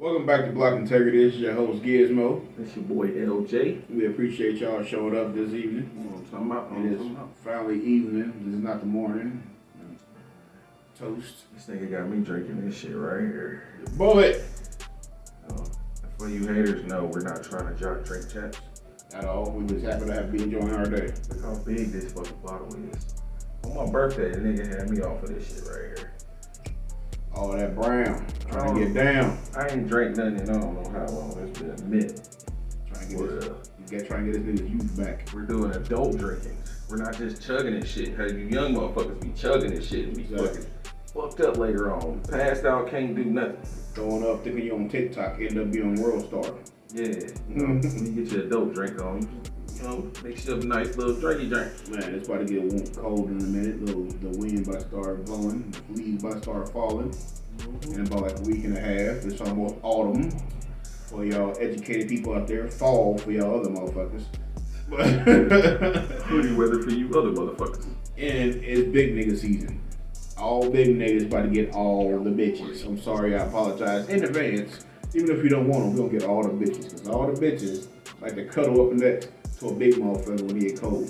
Welcome back to Block Integrity. This is your host Gizmo. It's your boy LJ. We appreciate y'all showing up this evening. You know what I'm talking about? It is finally evening. This is not the morning. Toast. This nigga got me drinking this shit right here. Bullet. For you haters know, we're not trying to drink chaps. At all. We just happen to be enjoying our day. Look how big this fucking bottle is. On my birthday, the nigga had me off of this shit right here. All that brown. Trying to get down. I ain't drank nothing in I don't know how long. It's been a minute. Trying to get this nigga's youth back. We're doing adult drinking. We're not just chugging this shit. How you young motherfuckers be chugging this shit and be fucking fucked up later on. Passed out, can't do nothing. Throwing up, thinking you on TikTok, end up being world star. Yeah, when you get your adult drink on, make you a nice little drinky drink. Man, it's about to get cold in a minute. The wind about to start blowing, the leaves about to start falling. In about like a week and a half. It's almost autumn for y'all educated people out there. Fall for y'all other motherfuckers. Hoodie weather for you other motherfuckers. And it's big nigga season. All big niggas about to get all the bitches. I'm sorry, I apologize in advance. Even if you don't want them, we don't get all the bitches. Because all the bitches like to cuddle up and next to a big motherfucker when he get cold.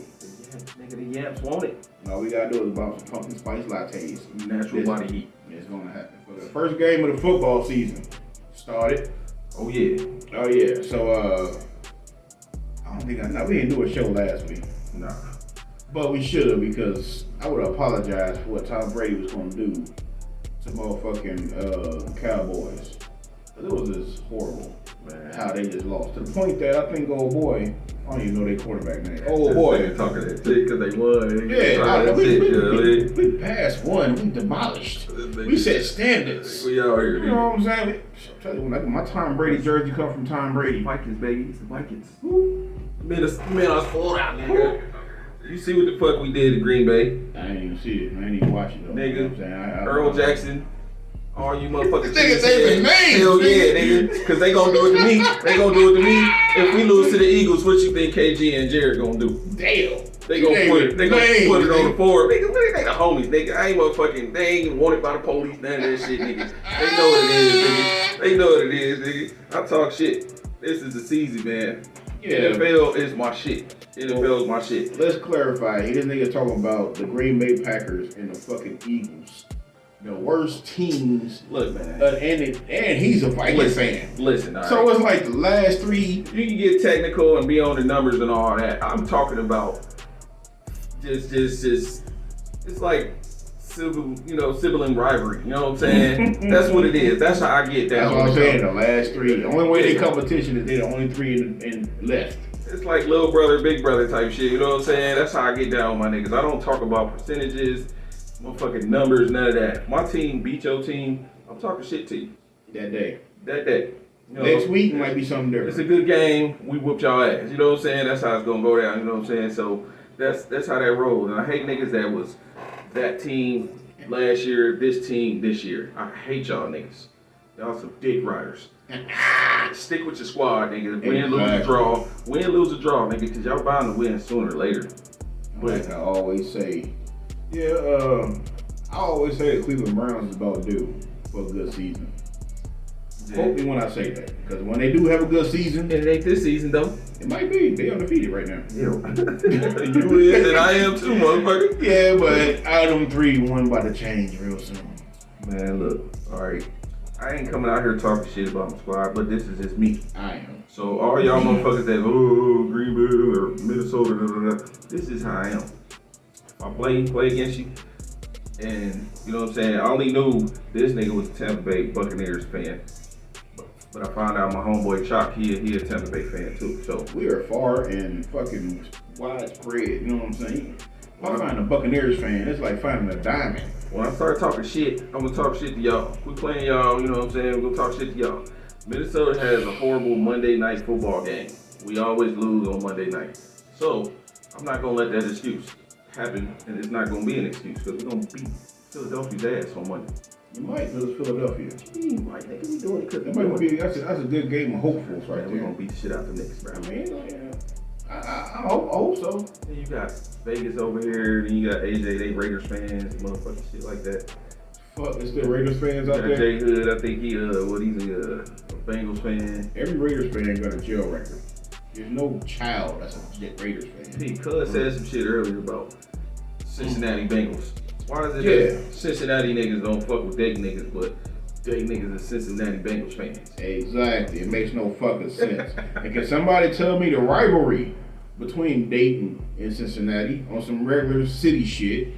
Nigga, the yams want it. All we gotta do is bounce some pumpkin spice lattes. Natural body heat. It's gonna happen. For the first game of the football season started. Oh yeah. So I don't think we didn't do a show last week. Nah. But we should have, because I would apologize for what Tom Brady was gonna do to motherfucking Cowboys. It was just horrible, man, how they just lost. To the point that I think old boy, I don't even know their quarterback name. Old boy. They talking that shit because they won. We passed one. We demolished. We set standards. We out here. You know what I'm saying? I'm telling you, when my Tom Brady jersey come from Tom Brady. Vikings, baby. It's the Vikings. Man, I was full out, nigga. You see what the fuck we did to Green Bay? I ain't even see it. I ain't even watch it though. Nigga, you know what I'm saying? Earl Jackson. All you motherfuckers. Niggas say names. Hell yeah, nigga. Cause they gonna do it to me. They gonna do it to me. If we lose to the Eagles, what you think KG and Jared gonna do? Damn. They gonna put it on the board. Nigga, they the homies, nigga. I ain't motherfucking, they ain't even wanted by the police, none of that shit, nigga. They know what it is, nigga. They know what it is, nigga. I talk shit. This is the season, man. Yeah. NFL is my shit. NFL is my shit. Let's clarify. This nigga talking about the Green Bay Packers and the fucking Eagles. The worst teams. Look, man. And he's a Vikings fan. Listen, all right. So it's like the last three. You can get technical and be on the numbers and all that. I'm talking about just it's like sibling rivalry. You know what I'm saying? That's what it is. That's how I get down. That's what I'm saying. The last three. The only way they competition is they're the only three in left. It's like little brother, big brother type shit. You know what I'm saying? That's how I get down with my niggas. I don't talk about percentages, motherfucking numbers, none of that. My team beat your team. I'm talking shit to you. That day. You know, next week might be something different. It's a good game. We whooped y'all ass. You know what I'm saying? That's how it's gonna go down. You know what I'm saying? So that's how that rolls. And I hate niggas that was that team last year, this team this year. I hate y'all niggas. Y'all some dick riders. Stick with your squad, nigga. Win, lose, or draw. Win, lose, or draw, nigga, because y'all bound to win sooner or later. Like I always say, I always say the Cleveland Browns is about due for a good season. Yeah. Quote me when I say that, because when they do have a good season, and it ain't this season though. It might be. They undefeated right now. You is, and I am too, motherfucker. Yeah, but out of them three, one about to change real soon. Man, look, all right. I ain't coming out here talking shit about my squad, but this is just me. I am. So all y'all motherfuckers that Green Bay or Minnesota, this is how I am. If I play against you, and you know what I'm saying, I only knew this nigga was a Tampa Bay Buccaneers fan. But I found out my homeboy Chalk, he a Tampa Bay fan too. So we are far and fucking widespread, you know what I'm saying? If I find a Buccaneers fan, it's like finding a diamond. When I start talking shit, I'm gonna talk shit to y'all. We playing y'all, you know what I'm saying? We're gonna talk shit to y'all. Minnesota has a horrible Monday night football game. We always lose on Monday night. So I'm not gonna let that excuse happen, and it's not gonna be an excuse, because we're gonna beat Philadelphia's ass on Monday. You might lose Philadelphia. You might, nigga, we doing it because that might be. That's a good game of hopefuls right there. We're gonna beat the shit out the Knicks, bro. I mean, I hope so. Then you got Vegas over here. Then you got AJ. They Raiders fans, motherfucking shit like that. Fuck, there's still Raiders fans out Got there. Jay Hood, I think he's a Bengals fan. Every Raiders fan got a jail record. There's no child that's a Raiders fan. Hey, Cuz said some shit earlier about Cincinnati Bengals. Why is it that Cincinnati niggas don't fuck with Dayton niggas, but Dayton niggas are Cincinnati Bengals fans? Exactly. It makes no fucking sense. And can somebody tell me the rivalry between Dayton and Cincinnati on some regular city shit?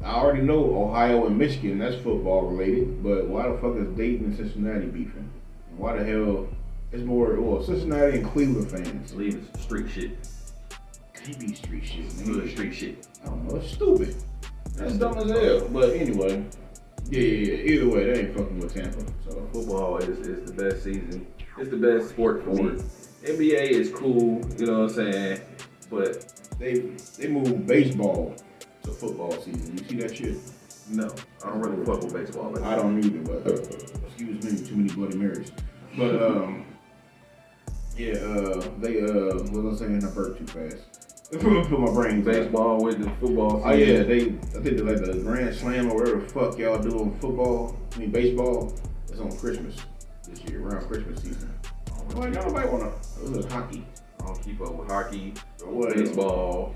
I already know Ohio and Michigan, that's football related, but why the fuck is Dayton and Cincinnati beefing? Why the hell is more, Cincinnati and Cleveland fans? I believe it's street shit. Can't be street shit, man. Good street shit. I don't know, it's stupid. That's dumb as hell. But anyway, yeah. Either way, they ain't fucking with Tampa. So Football is the best season. It's the best sport for me. NBA is cool, you know what I'm saying? But they moved baseball to football season. You see that shit? no, I don't really fuck with baseball. I don't either, but excuse me, too many Bloody Marys. But they what was I saying? I burped too fast. Put my brain baseball with the football season. Oh yeah, I think they're like the Grand Slam or whatever the fuck y'all do on football. I mean baseball. It's on Christmas this year, around Christmas season. Well, nobody wanna. It was hockey. I don't keep up with hockey, What? baseball.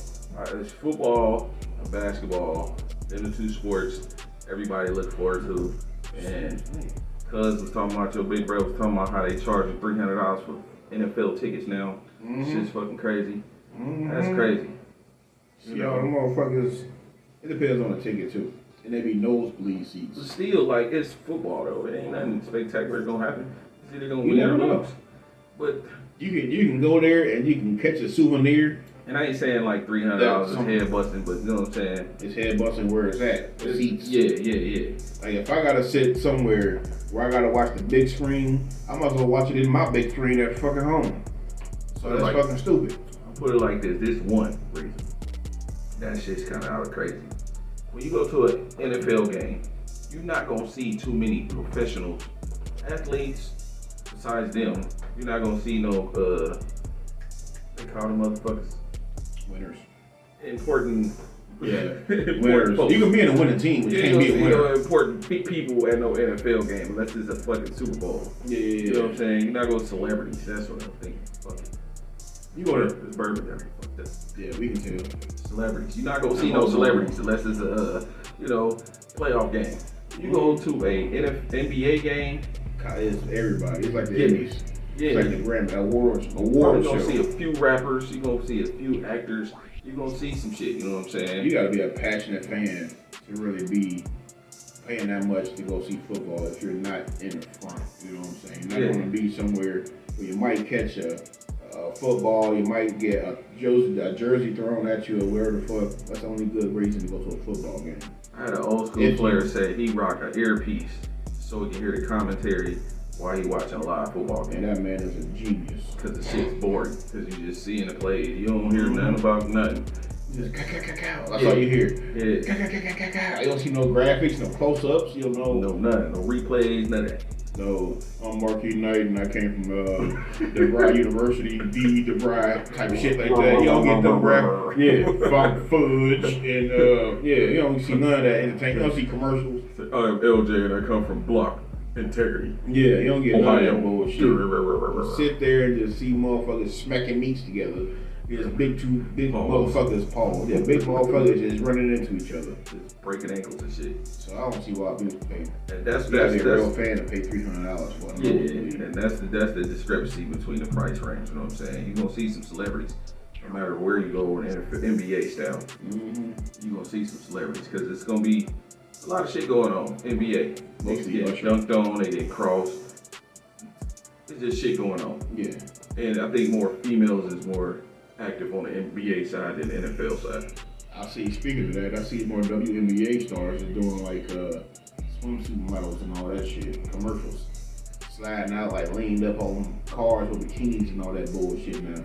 It's football and basketball. Them the two sports everybody look forward to. And Cuz was talking about, your big brother was talking about how they charge you $300 for NFL tickets now. Shit's fucking crazy. That's crazy. Y'all, them motherfuckers. It depends on the ticket too, and they be nosebleed seats. But still, like, it's football though. It ain't nothing spectacular gonna happen. It's either gonna You win never or know. lose. But You can go there and you can catch a souvenir. and I ain't saying like $300 is head busting, but you know what I'm saying? It's head busting where it's at. The seats. Yeah. Like if I gotta sit somewhere where I gotta watch the big screen, I might as well watch it in my big screen at fucking home. So that's Like- fucking stupid. I'll put it like this one reason. That shit's kinda out of crazy. When you go to an NFL game, you're not gonna see too many professional athletes besides them. You're not gonna see no they call them motherfuckers Winners. important Yeah. important Winners. folks. You can be in a winning team, but you can't be a winner. No important people at no NFL game unless it's a fucking Super Bowl. Yeah. You know what I'm saying? You're not going to celebrities. That's what I'm thinking. Fuck it. You go to It's bourbon there. Fuck that. Yeah, we can tell. Celebrities. You're not going to see no celebrities unless it's a playoff game. You go to a NBA game. It's everybody. It's like the Yeah. Emmys. Yeah. It's like the Grammy Awards You're show. going to see a few rappers. You're going to see a few actors. You're going to see some shit. You know what I'm saying? You gotta be a passionate fan to really be paying that much to go see football if you're not in the front. You know what I'm saying? You're not gonna be somewhere where you might catch a football, you might get a jersey thrown at you or wherever the fuck. That's the only good reason to go to a football game. I had an old school player say he rock an earpiece so he can hear the commentary while he watching a live football game. And that man is a genius. Cause the shit's boring. Cause you just seeing the plays. You don't hear nothing about nothing. Just that's all you hear. Yeah. You don't see no graphics, no close-ups. You don't know. No nothing. No replays. None of that. No, I'm Marquis Knight and I came from DeVry University, DeVry type of shit like that. You don't get the rap, funk fudge, and you don't see none of that entertainment. You don't see commercials. I am LJ and I come from Block Integrity. Yeah, you don't get none of Ohio. that bullshit. Sit there and just see motherfuckers smacking meats together. Just big motherfuckers, Paul. Yeah, big motherfuckers just running into each other. Just breaking ankles and shit. So I don't see why people pay. And that's You gotta be a real fan to pay $300 for it. Yeah, and that's the discrepancy between the price range. You know what I'm saying? You're gonna see some celebrities, no matter where you go in NBA style. You're gonna see some celebrities because it's gonna be a lot of shit going on. NBA, niggas get dunked on, they get crossed. It's just shit going on. Yeah. And I think more females is more active on the NBA side than the NFL side. I see, speaking of that, I see more WNBA stars is doing like swimsuit models and all that shit, commercials. Sliding out like leaned up on cars with bikinis and all that bullshit now.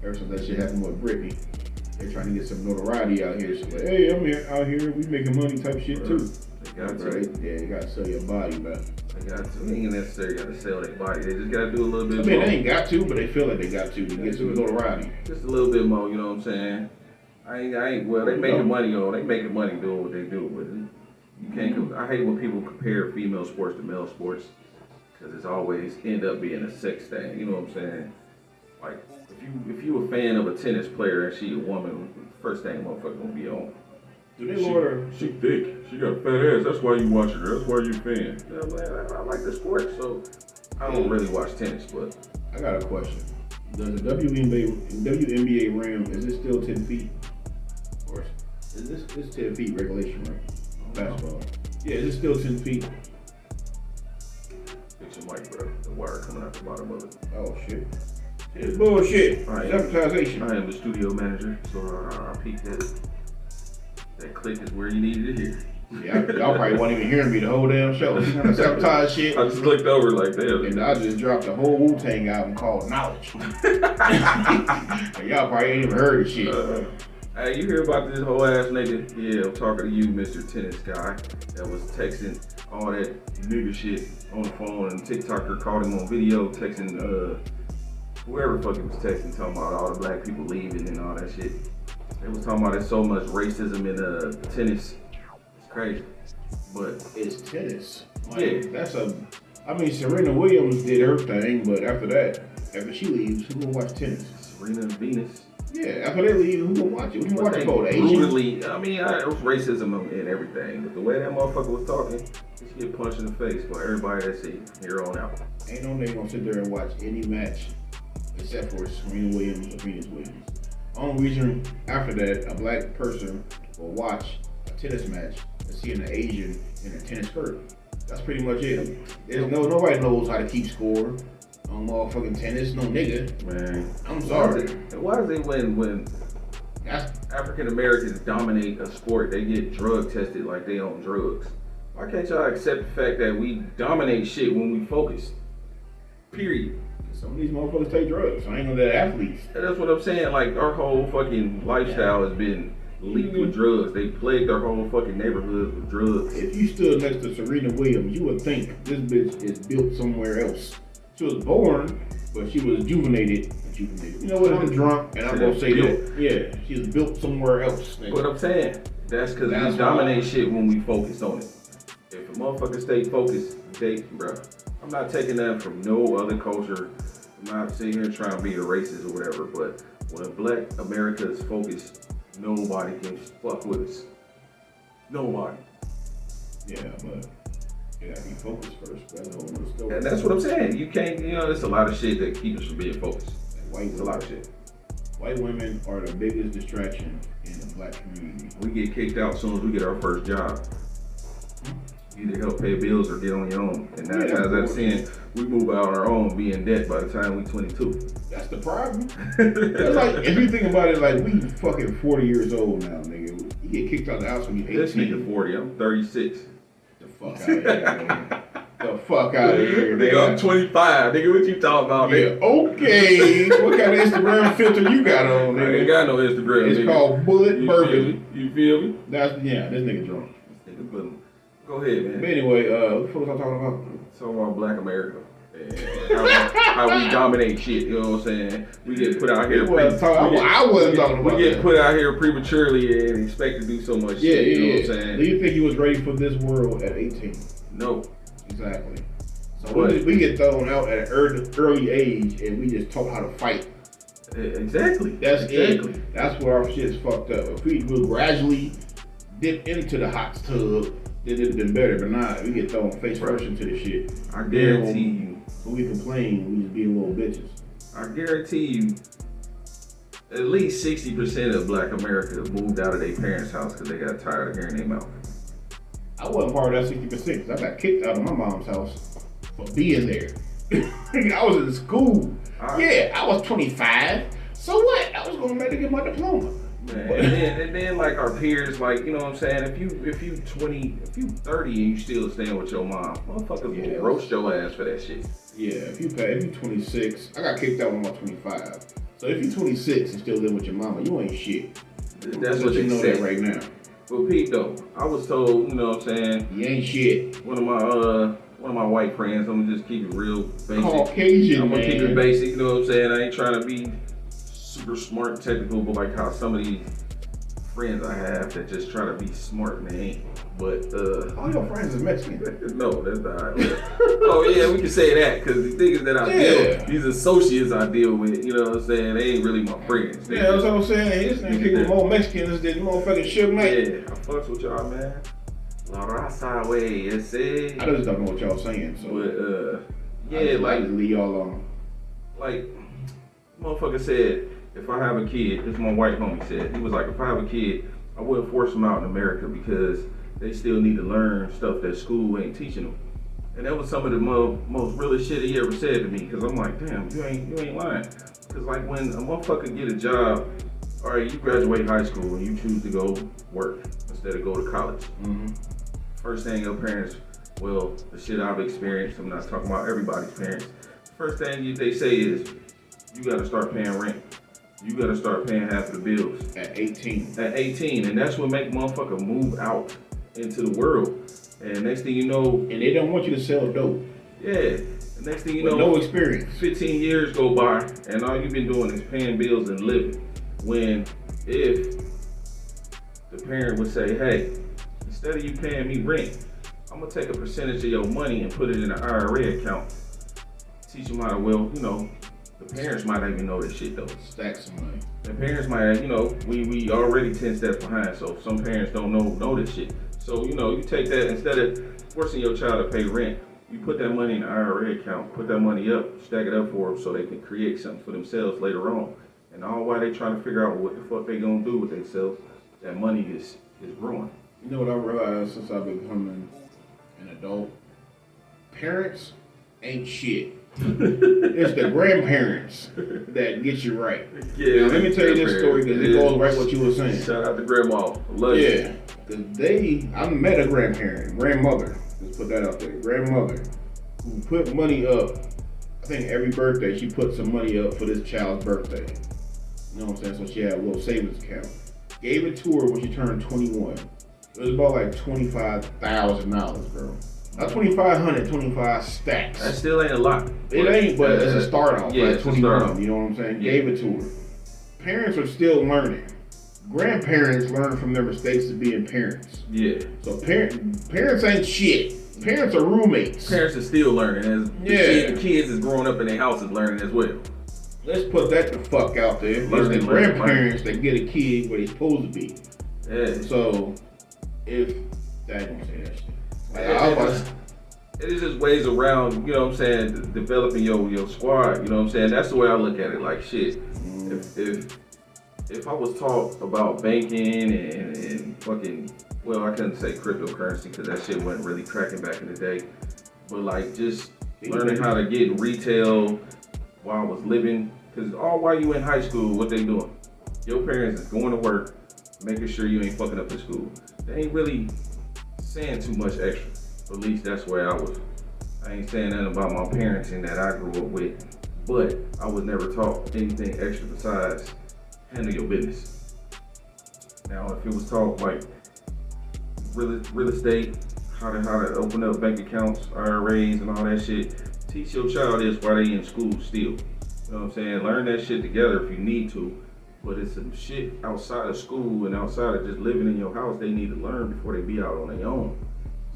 Ever since that shit happened with Britney, they're trying to get some notoriety out here. So like, hey, I'm here, out here, we making money type shit too. They got to. Right? Yeah, you gotta sell your body, man. They got to. They ain't necessarily got to sell their body. They just got to do a little bit I mean, more. they ain't got to, but they feel like they got to get some notoriety. Just a little bit more, you know what I'm saying? I ain't, well, they making money doing what they do, but you can't. I hate when people compare female sports to male sports because it's always end up being a sex thing. You know what I'm saying? Like if you a fan of a tennis player and she a woman, first thing motherfucker gonna be on. Do they order? She thick. She got a fat ass. That's why you watching her. That's why you a fan. You know, man, I like the sport, so I don't really watch tennis. But I got a question. Does the WNBA rim, is it still 10 feet? Or is this 10 feet regulation, right? Basketball. Yeah, is it still 10 feet? Fix your mic, bro. The wire coming out the bottom of it. Oh, shit. It's bullshit. It's advertisation. I am the studio manager, so I peeked at it. That click is where you needed to hear. Yeah, y'all probably weren't even hearing me the whole damn show. You know, sabotage shit. I just clicked over like that. And I just dropped the whole Wu-Tang album called Knowledge. And y'all probably ain't even heard the shit. Hey, you hear about this whole ass nigga? Yeah, I'm talking to you, Mr. Tennis Guy, that was texting all that nigga shit on the phone, and TikToker caught him on video texting whoever fucking was texting, talking about all the black people leaving and all that shit. They was talking about there's so much racism in tennis. It's crazy. But it's tennis. Like, yeah. I mean, Serena Williams did her thing, but after that, after she leaves, who gonna watch tennis? Serena and Venus. Yeah, after they leave, who gonna watch it? Who gonna watch it for? The brutally, I mean, it was racism and everything, but the way that motherfucker was talking, he should get punched in the face by everybody that see here on out. Ain't no nigga gonna sit there and watch any match except for Serena Williams or Venus Williams. Only reason after that a black person will watch a tennis match is seeing an Asian in a tennis skirt. That's pretty much it. There's nobody knows how to keep score on motherfucking tennis. No nigga. Man, I'm sorry. Why is it when African Americans dominate a sport, they get drug tested like they on drugs? Why can't y'all accept the fact that we dominate shit when we focus? Period. Some of these motherfuckers take drugs. I ain't know that athletes. That's what I'm saying. Like, our whole fucking lifestyle has been leaked with drugs. They plagued our whole fucking neighborhood with drugs. If you stood next to Serena Williams, you would think this bitch is built somewhere else. She was born, but she was rejuvenated. You know what? I'm drunk, and I'm gonna say that. Yeah, she was built somewhere else. Nigga. What I'm saying, that's because we dominate shit when we focus on it. If a motherfucker stay focused, bruh. I'm not taking that from no other culture. I'm not sitting here trying to be a racist or whatever, but when Black America is focused, nobody can fuck with us. Nobody. Yeah, but you gotta be focused first. That's the whole other story. And that's what I'm saying. You can't, there's a lot of shit that keeps us from being focused. It's a lot of shit. White women are the biggest distraction in the black community. We get kicked out as soon as we get our first job. Either help pay bills or get on your own. And that's as I'm saying, we move out on our own, be in debt by the time we 22. That's the problem. That's like, if you think about it, like, we fucking 40 years old now, nigga. You get kicked out of the house when you 18. This nigga 40, I'm 36. The fuck out of here, man. The fuck out of here, nigga. I'm 25, nigga. What you talking about, nigga? Yeah, okay. What kind of Instagram filter you got on, nigga? I ain't got no Instagram, It's called Bullet Bourbon. You feel me? This nigga drunk. This nigga bullet. Go ahead, man. But anyway, what the fuck was I talking about? Talking about Black America. And how we dominate shit, you know what I'm saying? We get put out here. I wasn't talking about We get put out here prematurely and expect to do so much shit, you know what I'm saying? Do you think he was ready for this world at 18? No. Exactly. So we get thrown out at an early age and we just taught how to fight. Exactly. That's it. That's where our shit's fucked up. If we will gradually dip into the hot tub, then it'd have been better. But nah, we get thrown face first into the shit. I guarantee you. When we complain, we just be little bitches. I guarantee you, at least 60% of Black America moved out of their parents' house because they got tired of hearing their mouth. I wasn't part of that 60% because I got kicked out of my mom's house for being there. I was in school. I was 25. So what? I was going to get my diploma. Man, and then like our peers, like, you know what I'm saying? If you 20, if you 30 and you still staying with your mom, motherfuckers will roast your ass for that shit. Yeah, if you 26, I got kicked out when I was 25. So if you 26 and still live with your mama, you ain't shit. That's what you know said. That right now. But Pete though, I was told, you know what I'm saying? You ain't shit. One of my white friends, I'm gonna just keep it real basic. Caucasian, I'm gonna keep it basic, you know what I'm saying? I ain't trying to be super smart and technical, but like how some of these friends I have that just try to be smart and they ain't. But all your friends is Mexican. No, that's not. Oh yeah, we can say that because the niggas that I deal, these associates I deal with, you know what I'm saying? They ain't really my friends. Yeah, that's what I'm saying. This nigga more Mexicans than motherfucking Suge Knight. Yeah, I fucks with y'all, man. La raza, way, ese. I just don't know what y'all saying. So, but I just leave y'all alone. Like, motherfucker said, if I have a kid, this is my white homie said. He was like, if I have a kid, I wouldn't force them out in America because they still need to learn stuff that school ain't teaching them. And that was some of the most realest shit he ever said to me. Cause I'm like, damn, you ain't lying. Cause like when a motherfucker get a job, all right, you graduate high school and you choose to go work instead of go to college. Mm-hmm. First thing your parents, well, the shit I've experienced, I'm not talking about everybody's parents. First thing they say is, you gotta start paying rent. You gotta start paying half of the bills. At 18. At 18, and that's what make motherfucker move out into the world. And next thing you know, and they don't want you to sell dope. Yeah. And next thing you know, no experience. 15 years go by, and all you've been doing is paying bills and living. When if the parent would say, hey, instead of you paying me rent, I'm gonna take a percentage of your money and put it in an IRA account. Teach them how to, well, you know, the parents might even know this shit though. Stack some money. The parents might, you know, we already 10 steps behind, so some parents don't know this shit. So, you know, you take that, instead of forcing your child to pay rent, you put that money in an IRA account, put that money up, stack it up for them so they can create something for themselves later on. And all while they trying to figure out what the fuck they gonna do with themselves, that money is growing. You know what I realized since I've been becoming an adult? Parents ain't shit. It's the grandparents that get you right. Yeah. Now, let me tell you this story because it goes right what you were saying. Shout out to grandma. Love you. Yeah. Because I met a grandmother, let's put that out there, grandmother, who put money up. I think every birthday she put some money up for this child's birthday. You know what I'm saying? So she had a little savings account. Gave it to her when she turned 21. It was about like $25,000, bro. Not 2,500, 25 stacks. That still ain't a lot. It ain't, but it's a start off. Yeah, like it's 21. You know what I'm saying? Yeah. Gave it to her. Parents are still learning. Grandparents learn from their mistakes of being parents. Yeah. So parents ain't shit. Parents are roommates. Parents are still learning. The kids is growing up in their houses learning as well. Let's put that the fuck out there. It's the grandparents that get a kid where they supposed to be. Yeah. So if that don't say that shit. It is just ways around, you know what I'm saying, developing your squad, you know what I'm saying? That's the way I look at it, like shit. If I was taught about banking and fucking, well, I couldn't say cryptocurrency because that shit wasn't really cracking back in the day. But like just learning how to get retail while I was living, because all while you in high school, what they doing? Your parents is going to work, making sure you ain't fucking up in school. They ain't really saying too much extra. At least that's where I was. I ain't saying nothing about my parents and that I grew up with, but I was never taught anything extra besides handle your business. Now, if it was taught like real estate, how to open up bank accounts, IRAs, and all that shit, teach your child this while they in school still. You know what I'm saying? Learn that shit together if you need to. But it's some shit outside of school and outside of just living in your house they need to learn before they be out on their own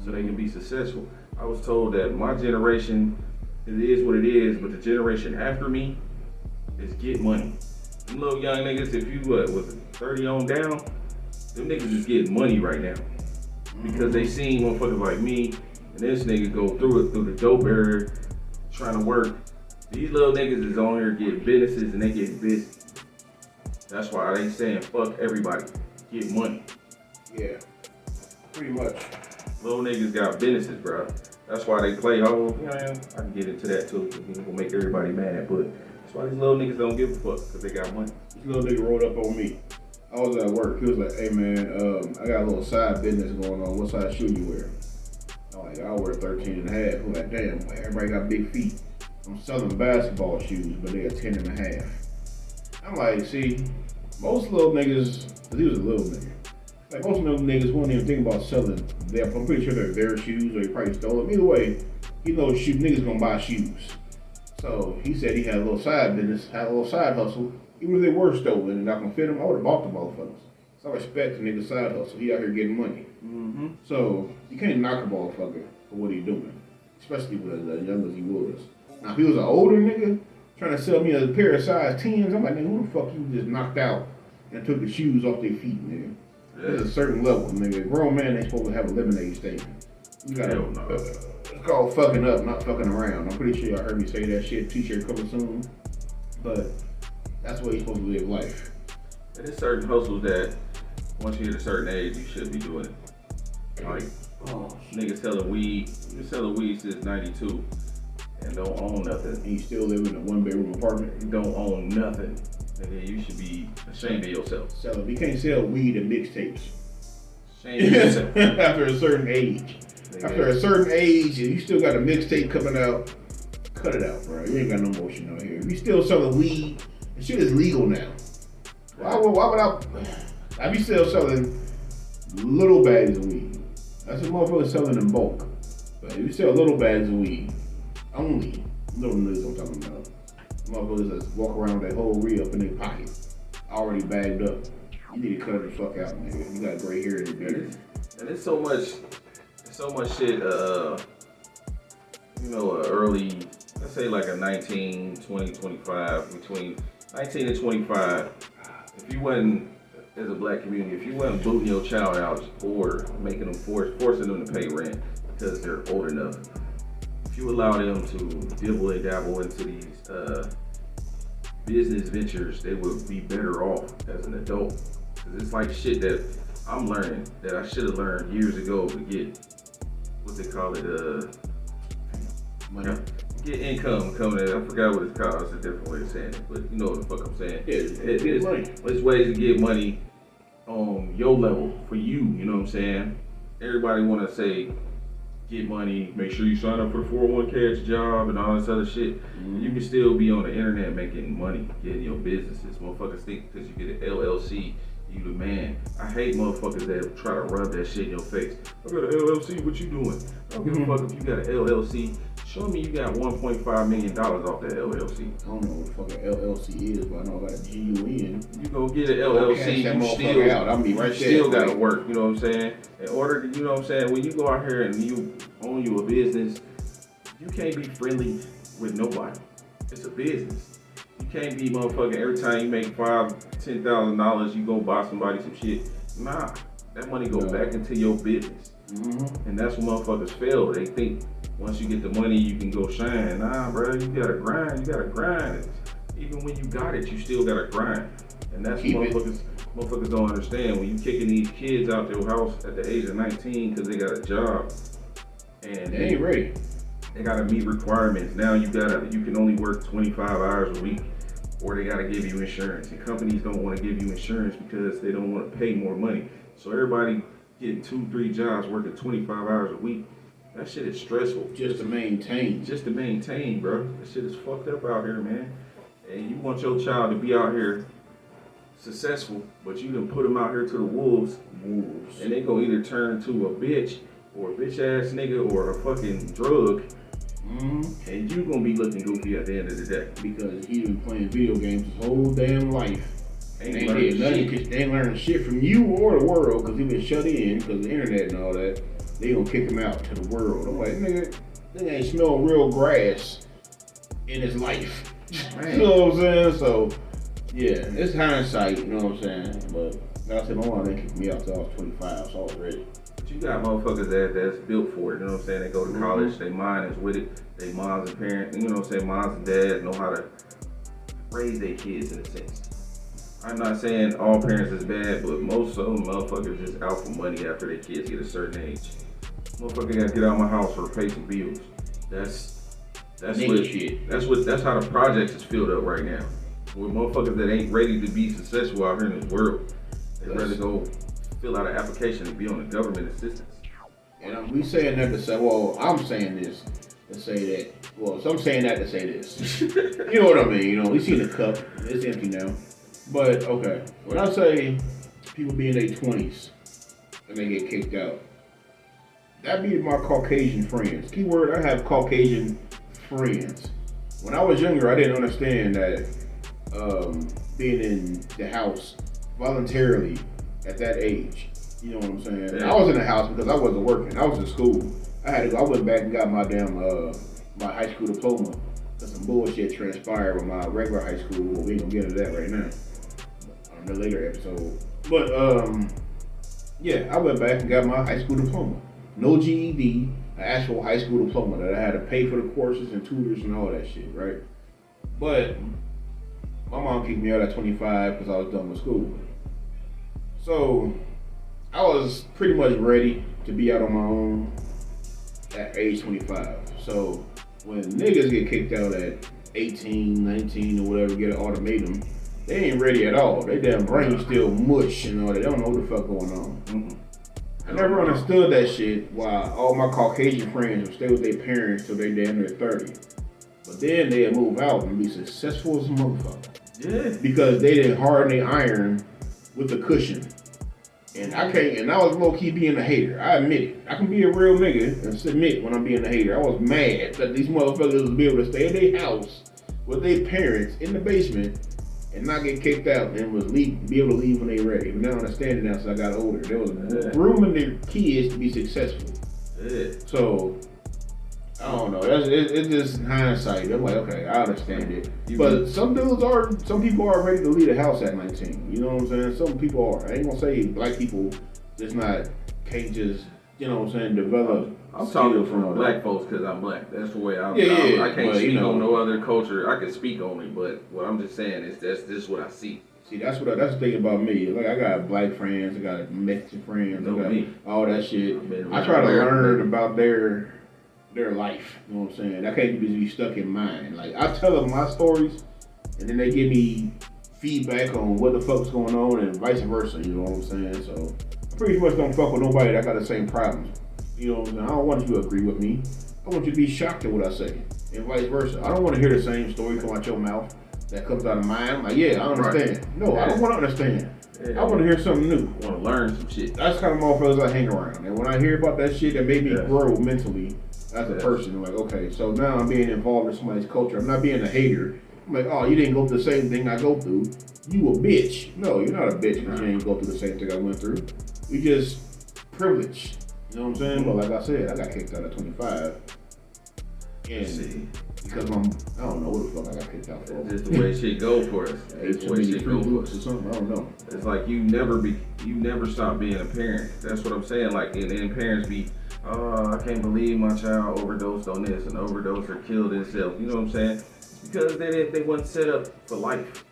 so they can be successful. I was told that my generation, it is what it is, but the generation after me is get money. Them little young niggas, if you was 30 on down, them niggas is getting money right now. Because they seen motherfuckers like me and this nigga go through the dope area trying to work. These little niggas is on here getting businesses and they get busy. That's why they saying fuck everybody, get money. Yeah, pretty much. Little niggas got businesses, bro. That's why they play hoe. You know, I can get into that too. It's gonna make everybody mad, but that's why these little niggas don't give a fuck, because they got money. This little nigga rolled up on me. I was at work. He was like, hey man, I got a little side business going on. What size shoe you wear? I'm like, I wear 13 and a half. I'm like, damn, like, everybody got big feet. I'm selling basketball shoes, but they are 10 and a half. I'm like, see, most little niggas, cause he was a little nigga, like most of them niggas won't even think about selling them. I'm pretty sure they're their shoes or he probably stole them. Either way, he knows niggas gonna buy shoes. So he said he had a little side business, had a little side hustle. Even if they were stolen and not gonna fit him, I would've bought the motherfuckers. So I respect the nigga's side hustle. He out here getting money. Mm-hmm. So you can't knock a motherfucker for what he doing, especially with as young as he was. Now if he was an older nigga trying to sell me a pair of size 10s, I'm like, nigga, who the fuck you just knocked out and took the shoes off their feet, nigga? There's a certain level, nigga. A grown man ain't supposed to have a lemonade stand. You gotta, it's called fucking up, not fucking around. I'm pretty sure y'all heard me say that shit. T-shirt coming soon. But that's the way you're supposed to live life. There's certain hustles that once you hit a certain age, you should be doing it. Like, niggas selling weed. You selling weed since 92 and don't own nothing. And you still live in a 1-bedroom apartment. You don't own nothing. Nigga, you should be ashamed of yourself. Sell it. You can't sell weed and mixtapes. Shame of yourself. After a certain age. Nigga. After a certain age, and you still got a mixtape coming out, cut it out, bro. You ain't got no motion out here. If you still selling weed, the shit is legal now. Why would I be still selling little bags of weed? That's what motherfuckers selling in bulk. But if you sell little bags of weed, only little niggas I'm talking about. Motherfuckers that walk around with that whole re-up in their pocket, already bagged up. You need to cut it the fuck out, nigga. You got gray hair in your beard. And it's so much shit, early, let's say like a 19, 20, 25, between 19 and 25, if you wasn't, as a black community, if you wasn't booting your child out or making them forcing them to pay rent because they're old enough, if you allow them to dibble and dabble into these business ventures, they would be better off as an adult. Cause it's like shit that I'm learning that I should have learned years ago to get, what they call it, money. Get income coming in. I forgot what it's called. It's a different way of saying it, but you know what the fuck I'm saying. It's ways to get money on your level for you. You know what I'm saying? Everybody want to say get money, make sure you sign up for the 401k at your job and all this other shit. Mm-hmm. You can still be on the internet making money, getting your businesses. Motherfuckers think because you get an LLC, you the man. I hate motherfuckers that try to rub that shit in your face. I got an LLC, what you doing? I don't give a fuck if you got an LLC. Show me you got $1.5 million off that LLC. I don't know what the fuck an LLC is, but I know I got a GUN. You go get an LLC, you still gotta work, you know what I'm saying? In order to, you know what I'm saying, when you go out here and you own you a business, you can't be friendly with nobody. It's a business. You can't be motherfucking every time you make $10,000, you go buy somebody some shit. Nah, that money go back into your business. Mm-hmm. And that's when motherfuckers fail. They think once you get the money, you can go shine. Nah, bro, you gotta grind. Even when you got it, you still gotta grind. And that's what motherfuckers don't understand. When you kicking these kids out their house at the age of 19 because they got a job and they ain't ready. They gotta meet requirements. Now you can only work 25 hours a week, or they gotta give you insurance. And companies don't want to give you insurance because they don't want to pay more money. So everybody getting 2-3 jobs, working 25 hours a week. That shit is stressful. Just to maintain, bro. That shit is fucked up out here, man. And you want your child to be out here successful, but you done put them out here to the wolves. And they gonna either turn to a bitch or a bitch ass nigga or a fucking drug. Mm-hmm. And you gonna be looking goofy at the end of the day. Because he been playing video games his whole damn life. They ain't learning shit from you or the world because he been shut in because of the internet and all that. They gonna kick him out to the world. I'm like, nigga ain't smell real grass in his life. You know what I'm saying? So, yeah, it's hindsight, you know what I'm saying? But like I said, my mom didn't kick me out till I was 25, so I was ready. But you got motherfuckers that's built for it, you know what I'm saying? They go to college, they mind is with it, they moms and parents, you know what I'm saying? Moms and dads know how to raise their kids in a sense. I'm not saying all parents is bad, but most of them motherfuckers just out for money after their kids get a certain age. Motherfucker gotta get out of my house for pay some bills. That's how the projects is filled up right now. With motherfuckers that ain't ready to be successful out here in this world. They'd rather go fill out an application and be on the government assistance. And we saying that to say, well, I'm saying this to say that. Well, so I'm saying that to say this. You know what I mean? You know, we seen the cup. It's empty now. But, okay, when I say people be in their 20s and they get kicked out, that be my Caucasian friends. Keyword, I have Caucasian friends. When I was younger, I didn't understand that being in the house voluntarily at that age You know what I'm saying? Yeah. I was in the house because I wasn't working. I was in school. I had to go. I went back and got my damn my high school diploma. Cause some bullshit transpired with my regular high school. But we ain't gonna get into that right now. On the later episode. But yeah, I went back and got my high school diploma. No GED, an actual high school diploma that I had to pay for the courses and tutors and all that shit, right? But my mom kicked me out at 25 because I was done with school. So I was pretty much ready to be out on my own at age 25. So when niggas get kicked out at 18, 19 or whatever, get an ultimatum, they ain't ready at all. They damn brain still mush and all that. They don't know what the fuck going on. I never understood that shit why all my Caucasian friends would stay with their parents till they damn near 30. But then they'd move out and be successful as a motherfucker. Yeah. Because they didn't harden their iron with the cushion. And I can't, and I was low key being a hater. I admit it. I can be a real nigga and submit when I'm being a hater. I was mad that these motherfuckers would be able to stay in their house with their parents in the basement and not get kicked out and was be able to leave when they ready. But now I understand it now, so I got older. They was grooming their kids to be successful. Yeah. So I don't know. It's just hindsight. I'm like, okay, I understand it. But some people are ready to leave the house at 19. You know what I'm saying? Some people are. I ain't gonna say black people can't just, you know what I'm saying, develop. I'm talking from black folks because I'm black. That's the way I can't but, speak on no other culture. I can speak only, but what I'm just saying is this is what I see. See, that's the thing about me. Like, I got black friends, I got Mexican friends, I got all that shit. I try to learn about their life. You know what I'm saying? I can't just be stuck in mine. Like, I tell them my stories, and then they give me feedback on what the fuck's going on, and vice versa. You know what I'm saying? So I pretty much don't fuck with nobody that got the same problems. You know what I'm saying? I don't want you to agree with me. I want you to be shocked at what I say, and vice versa. I don't want to hear the same story come out your mouth that comes out of mine. I'm like, yeah, I understand. Right. No, I don't want to understand. Yeah. I want to hear something new. I want to learn some shit. That's kind of motherfuckers I hang around, and when I hear about that shit, that made me grow mentally. As a person, I'm like, okay, so now I'm being involved in somebody's culture. I'm not being a hater. I'm like, oh, you didn't go through the same thing I go through. You a bitch. No, you're not a bitch because you didn't go through the same thing I went through. You just privileged. You know what I'm saying? But like I said, I got kicked out at 25. And because I don't know what the fuck I got kicked out for. It's just the way shit go for us. It's the way shit go for us. Or something, I don't know. It's like you never stop being a parent. That's what I'm saying. Like, and then parents be, oh, I can't believe my child overdosed on this and overdosed or killed himself. You know what I'm saying? Because they wasn't set up for life.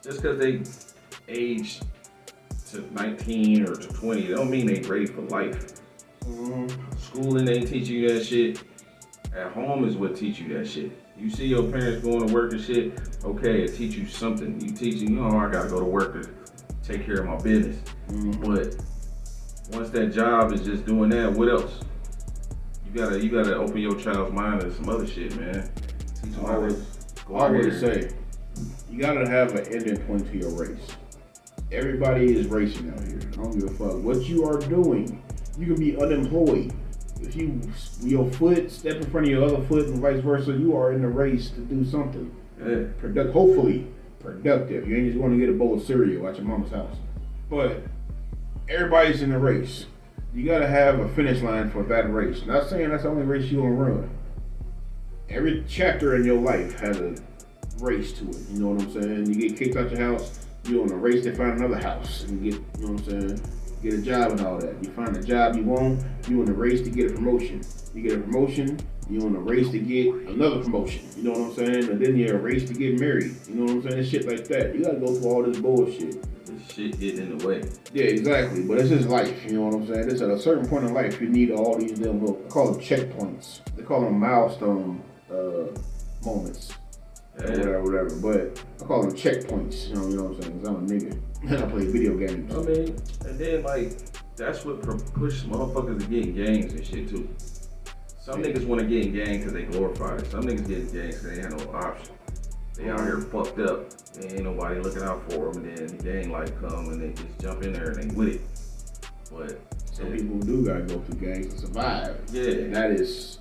Just because they aged to 19 or to 20, they don't mean they ready for life. Schooling ain't teaching you that shit. At home is what teach you that shit. You see your parents going to work and shit, okay, it teach you something. You teaching, I gotta go to work to take care of my business. But once that job is just doing that, what else? You gotta open your child's mind to some other shit, man. Teach them I always say, you gotta have an ending point to your race. Everybody is racing out here. I don't give a fuck what you are doing. You can be unemployed. If your foot step in front of your other foot and vice versa, you are in the race to do something. Hopefully productive. You ain't just going to get a bowl of cereal at your mama's house. But everybody's in the race. You got to have a finish line for that race. Not saying that's the only race you're going to run. Every chapter in your life has a race to it. You know what I'm saying? You get kicked out your house, you're on a race to find another house and get, you know what I'm saying? Get a job and all that. You find a job you want, you in a race to get a promotion. You get a promotion, you in a race to get another promotion. You know what I'm saying? And then you're a race to get married. You know what I'm saying? Shit like that. You gotta go through all this bullshit. This shit getting in the way. Yeah, exactly. But it's just life. You know what I'm saying? It's at a certain point in life you need all these damn little, I call them checkpoints. They call them milestone moments. Whatever. But I call them checkpoints. You know what I'm saying? Because I'm a nigga. And I play video games. I mean, and then that's what push motherfuckers to get in gangs and shit too. Some niggas want to get in gangs because they glorify it. Some niggas get in gangs because they ain't have no option. They out here fucked up. There ain't nobody looking out for them. And then the gang life come and they just jump in there and they with it. But some people do gotta go through gangs to survive. Yeah. And that is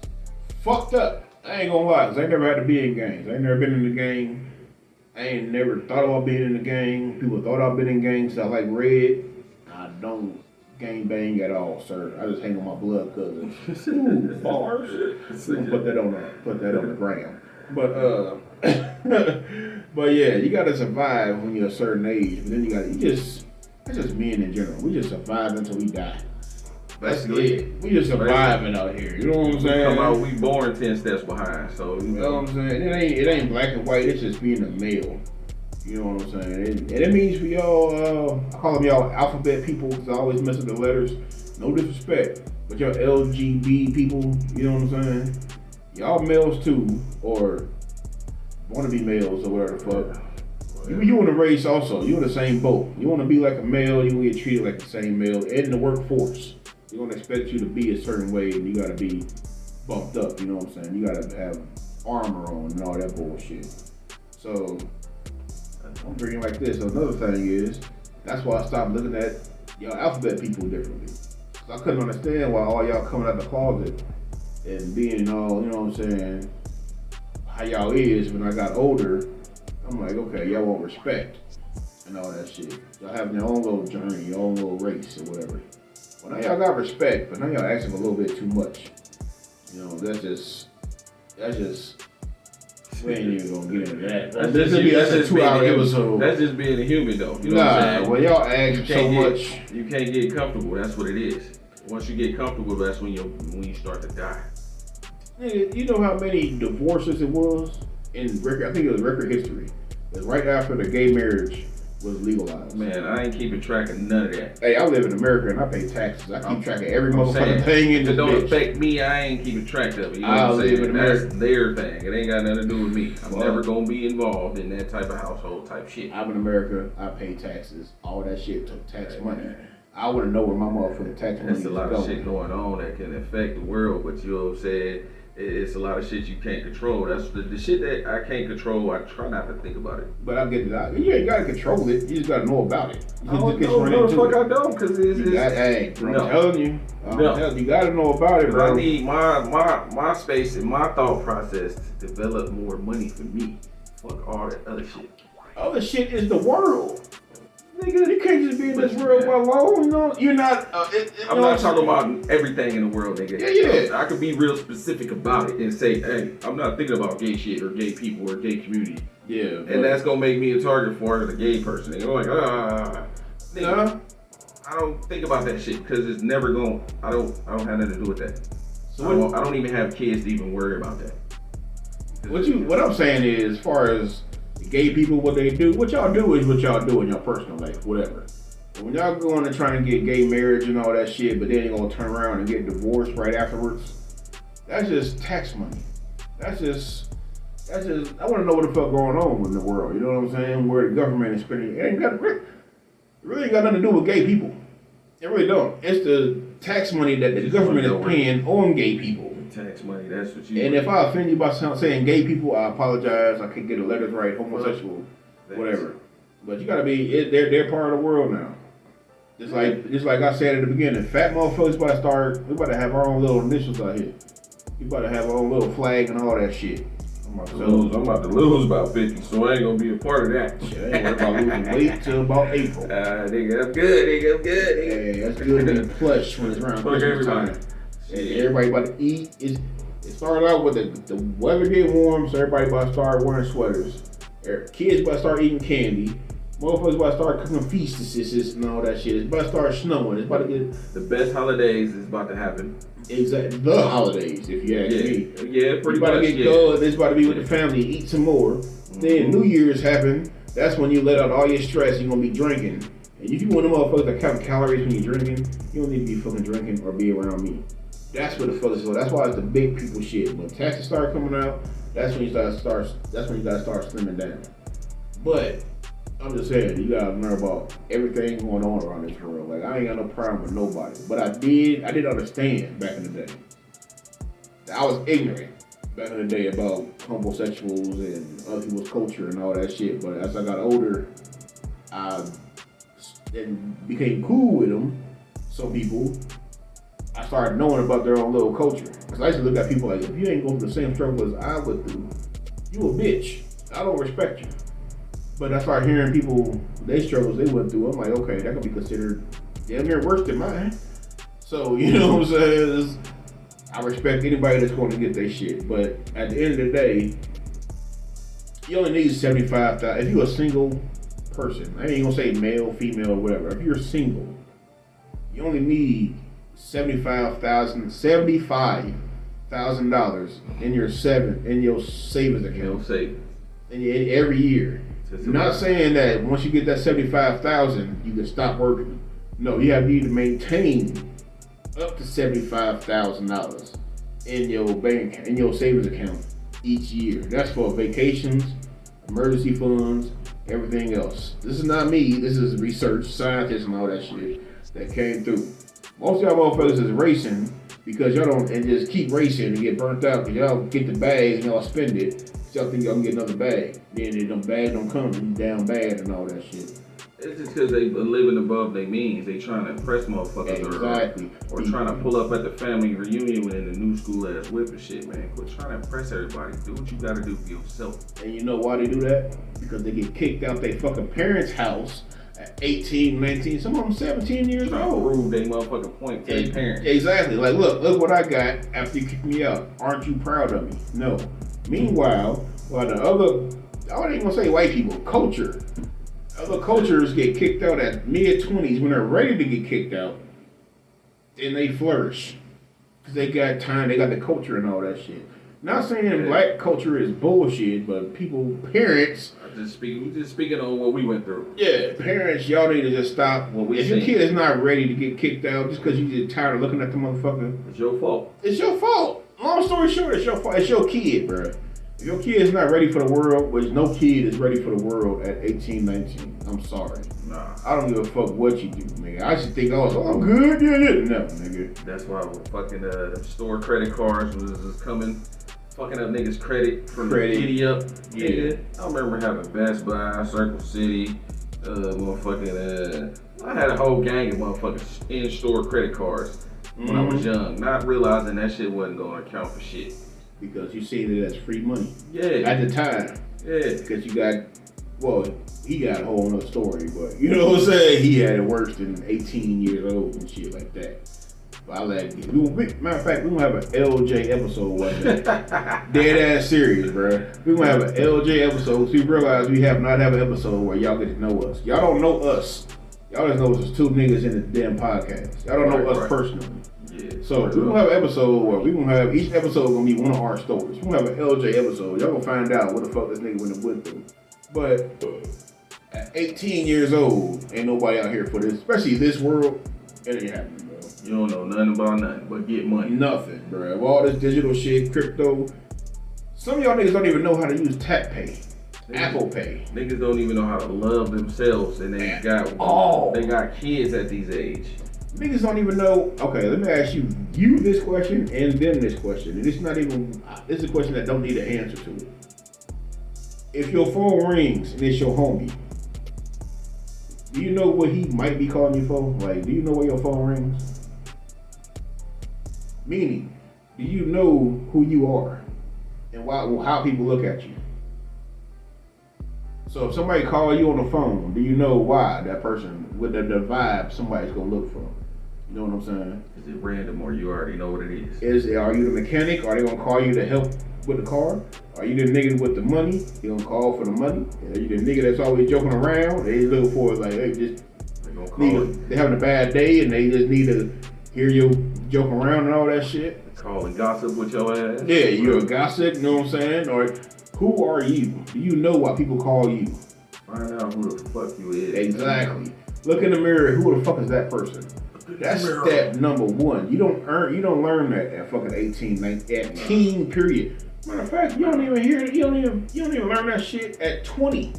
fucked up. I ain't gonna lie, cause I ain't never had to be in gangs. I ain't never been in the gang. I ain't never thought about being in the gang. People thought I've been in gangs. I like red. I don't gang bang at all, sir. I just hang on my blood cousins. Ooh, bars. Put that on the gram. But but yeah, you gotta survive when you're a certain age. But then that's just men in general. We just survive until we die. That's it. We just surviving out here. You know what I'm saying? Come out, we born 10 steps behind. So you know what I'm saying? It ain't black and white. It's just being a male. You know what I'm saying? And it means for y'all, I call them y'all alphabet people because I always mess up the letters. No disrespect, but y'all LGB people. You know what I'm saying? Y'all males too, or want to be males or whatever the fuck. You in the race also. You in the same boat. You want to be like a male. You want to get treated like the same male in the workforce. They gonna expect you to be a certain way, and you gotta be bumped up. You know what I'm saying? You gotta have armor on and all that bullshit. So I'm bringing like this. So another thing is that's why I stopped looking at y'all alphabet people differently. Cause I couldn't understand why all y'all coming out the closet and being all, you know what I'm saying, how y'all is. When I got older, I'm like, okay, y'all want respect and all that shit. Y'all having your own little journey, your own little race or whatever. Well, now y'all got respect, but now y'all asking a little bit too much. You know, that's just. We ain't even gonna get into that. That's a 2-hour episode. That's just being a human, though. You know what I'm saying? Well, y'all ask so much. You can't get comfortable. That's what it is. Once you get comfortable, that's when you start to die. Nigga, you know how many divorces it was in record? I think it was record history. It was right after the gay marriage was legalized. Man, I ain't keeping track of none of that. Hey, I live in America and I pay taxes. I keep track of every motherfucking thing in this bitch. It don't affect me. I ain't keeping track of it. You know what I'm saying? That's their thing. It ain't got nothing to do with me. I'm never gonna be involved in that type of household type shit. I'm in America. I pay taxes. All that shit took tax money. I want to know where my motherfucking tax money is going. There's a lot of shit going on that can affect the world, but you know what I'm saying? It's a lot of shit you can't control. That's the shit that I can't control. I try not to think about it. But I get it. You ain't gotta control it. You just gotta know about it. I don't know. No, the fuck I don't, because it's hey, bro, I'm telling you. You gotta know about it, bro. I need my space and my thought process to develop more money for me. Fuck all that other shit. Other shit is the world. Nigga, you can't just be in this world alone, you know? You're not... I'm not talking about everything in the world, nigga. Yeah. I could be real specific about it and say, hey, I'm not thinking about gay shit or gay people or gay community. Yeah. And that's gonna make me a target for a gay person. And I'm like, nigga, I don't think about that shit because it's never going... I don't have nothing to do with that. So I don't even have kids to even worry about that. What I'm saying is, as far as gay people, what they do, what y'all do is what y'all do in your personal life, whatever. But when y'all go on and trying to get gay marriage and all that shit, but then you're gonna turn around and get divorced right afterwards, that's just tax money. That's just, I wanna know what the fuck going on in the world, you know what I'm saying? Where the government is spending, it really ain't got nothing to do with gay people. It really don't. It's the tax money that the government is paying on gay people. Tax money, that's what you... And if I offend you by saying gay people, I apologize. I can't get the letters right. Homosexual, whatever. But you gotta be... They're part of the world now. Just like I said at the beginning, fat motherfuckers about to start... We about to have our own little initials out here. We about to have our own little flag and all that shit. I'm about to lose about 50, so I ain't gonna be a part of that. Shit, I ain't worried about losing weight till about April. Nigga, I'm good. Hey, that's good to be plush when it's around Christmas time. And everybody about to eat. It started out with the weather get warm, so everybody about to start wearing sweaters. Kids about to start eating candy. Motherfuckers about to start cooking feasts and all that shit. It's about to start snowing. It's about to get... The best holidays is about to happen. Exactly. The holidays, if you ask me. Yeah, pretty much. It's about to get good. It's about to be with the family, eat some more. Mm-hmm. Then New Year's happen. That's when you let out all your stress. You're going to be drinking. And if you want them motherfuckers that count calories when you're drinking, you don't need to be fucking drinking or be around me. That's what the fuck is going. That's why it's the big people shit. When taxes start coming out, that's when you gotta start slimming down. But I'm just saying, you gotta learn about everything going on around this world. Like, I ain't got no problem with nobody. But I did understand back in the day. I was ignorant back in the day about homosexuals and other people's culture and all that shit. But as I got older, I became cool with them. Some people. I started knowing about their own little culture. Because I used to look at people like, if you ain't going through the same struggle as I went through, you a bitch. I don't respect you. But I started hearing people, their struggles they went through. I'm like, okay, that could be considered damn near worse than mine. So, you know what I'm saying? I respect anybody that's going to get their shit. But at the end of the day, you only need 75,000. If you're a single person, I ain't gonna say male, female, or whatever. If you're single, you only need $75,000 in your savings account. Every year. I'm not saying that once you get that 75,000, you can stop working. No, you need to maintain up to $75,000 in your savings account each year. That's for vacations, emergency funds, everything else. This is not me. This is research, scientists, and all that shit that came through. Most of y'all motherfuckers is racing because y'all don't and just keep racing and get burnt out because y'all get the bag and y'all spend it. Y'all think y'all can get another bag. Then them bags don't come and you down bad and all that shit. It's just because they living above their means. They trying to impress motherfuckers. Exactly. Or trying to pull up at the family reunion when in the new school ass whip and shit, man. Quit trying to impress everybody. Do what you gotta do for yourself. And you know why they do that? Because they get kicked out their fucking parents' house at 18, 19, some of them 17 years old. Prove they motherfucking point to their parents. Exactly. Like, look what I got after you kicked me out. Aren't you proud of me? No. Meanwhile, while the other, I ain't gonna say white people, other cultures get kicked out at mid-20s when they're ready to get kicked out, and they flourish. Because they got time, they got the culture and all that shit. Not saying black culture is bullshit, but parents. We just speaking on what we went through. Yeah, parents, y'all need to just stop. If your kid is not ready to get kicked out just because you get tired of looking at the motherfucker, it's your fault. It's your fault. Long story short, it's your fault. It's your kid, bro. If your kid is not ready for the world, which no kid is ready for the world at 18, 19, I'm sorry. Nah. I don't give a fuck what you do, nigga. I should think, I'm good, yeah. No, nigga. That's why fucking store credit cards was coming, fucking up niggas' credit from the giddy up. Yeah. Nigga, I remember having Best Buy, Circle City, I had a whole gang of motherfuckers in-store credit cards when I was young, not realizing that shit wasn't going to count for shit. Because you seen it as free money. Yeah. At the time. Yeah. Because he got a whole nother story, but you know what I'm saying? He had it worse than 18 years old and shit like that. But I matter of fact, we're gonna have an LJ episode one day. Dead ass serious, bro. We're gonna have an LJ episode so you realize we have not have an episode where y'all get to know us. Y'all don't know us. Y'all just know us as two niggas in the damn podcast. Y'all don't know us personally. Yeah, so we're gonna have an episode where each episode gonna be one of our stories. We're gonna have an LJ episode. Y'all gonna find out what the fuck this nigga went through. But at 18 years old, ain't nobody out here for this, especially this world. It ain't happening, bro. You don't know nothing about nothing but get money. Nothing, bro. Of all this digital shit, crypto. Some of y'all niggas don't even know how to use Tap Pay, Apple Pay. Niggas don't even know how to love themselves, and they got kids at these age. Niggas don't even know. Okay, let me ask you this question and them this question. And it's not even. This is a question that don't need an answer to it. If your phone rings and it's your homie, do you know what he might be calling you for? Like, do you know where your phone rings? Meaning, do you know who you are and how people look at you? So if somebody calls you on the phone, do you know why that person, with the vibe somebody's gonna look for? You know what I'm saying? Is it random or you already know what it is? Are you the mechanic? Are they gonna call you to help with the car? Are you the nigga with the money? You gonna call for the money? Are you the nigga that's always joking around? They look for it like, hey, they're having a bad day and they just need to hear you joking around and all that shit. Call and gossip with your ass. Yeah, you're a gossip, you know what I'm saying? Or who are you? Do you know why people call you? Find out who the fuck you is. Exactly. Look in the mirror, who the fuck is that person? That's step number one. You don't learn that at fucking 18, 19, at teen period. Matter of fact, you don't even learn that shit at 20.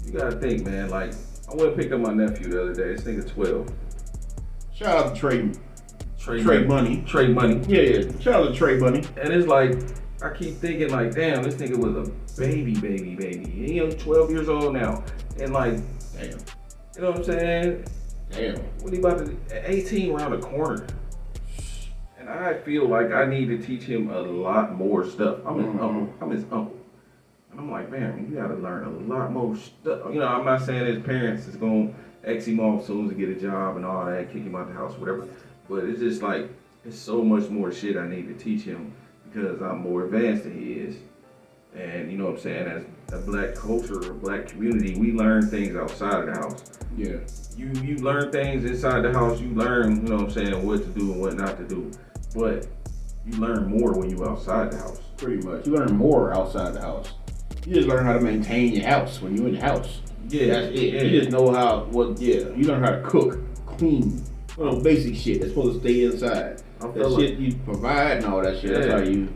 You gotta think, man, like, I went and picked up my nephew the other day. This nigga 12. Shout out to Trey Money. Trey Money. Yeah. Shout out to Trey Money. And it's like, I keep thinking like, damn, this nigga was a baby. He was 12 years old now. And like, damn. You know what I'm saying? Damn. What he about to do? 18 around the corner. And I feel like I need to teach him a lot more stuff. I'm his uncle. And I'm like, man, you gotta learn a lot more stuff. You know, I'm not saying his parents is gonna X him off soon as he get a job and all that, kick him out the house, whatever. But it's just like, it's so much more shit I need to teach him because I'm more advanced than he is. And you know what I'm saying, as a black culture, a black community, we learn things outside of the house. Yeah. You learn things inside the house, you learn, you know what I'm saying, what to do and what not to do. But you learn more when you outside the house. Pretty much. You learn more outside the house. You just learn how to maintain your house when you're in the house. Yeah. That's it. Yeah. You just know you learn how to cook, clean, basic shit that's supposed to stay inside. That shit you provide and all that shit, that's how you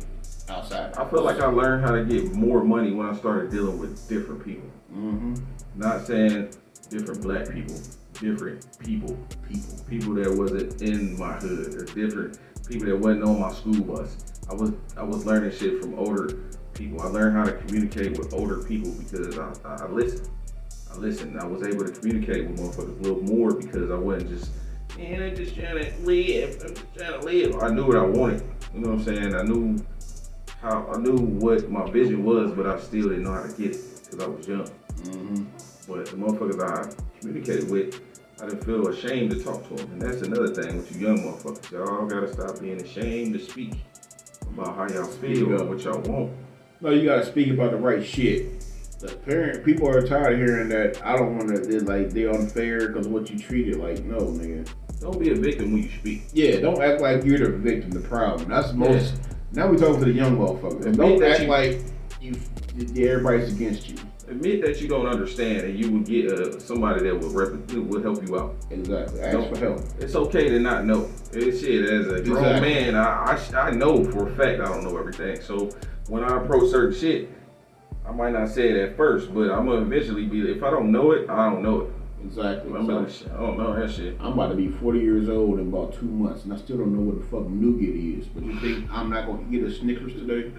outside. I feel like I learned how to get more money when I started dealing with different people. Mm-hmm. Not saying different black people, different people that wasn't in my hood, or different people that wasn't on my school bus. I was learning shit from older people. I learned how to communicate with older people because I listened. I was able to communicate with motherfuckers a little more because I wasn't just, man, I'm just trying to live. I knew what I wanted. You know what I'm saying? I knew what my vision was, but I still didn't know how to get it because I was young. Mm-hmm. But the motherfuckers I communicated with, I didn't feel ashamed to talk to them. And that's another thing with you young motherfuckers. Y'all gotta stop being ashamed to speak about how y'all feel and what y'all want. No, you gotta speak about the right shit. People are tired of hearing that I don't want to, they're unfair because what you treated. Like, no, nigga. Don't be a victim when you speak. Yeah, don't act like you're the victim, the problem. That's most. Yeah. Now we talking to the young motherfuckers. Don't act like everybody's against you. Admit that you don't understand, and you will get somebody that will help you out. Exactly. Ask for help. It's okay to not know. It's shit. As a grown man, I know for a fact I don't know everything. So when I approach certain shit, I might not say it at first, but I'm gonna eventually be. If I don't know it, I don't know it. Exactly. I don't know that shit. I'm about to be 40 years old in about 2 months, and I still don't know what the fuck nougat is. But you think I'm not gonna get a Snickers today?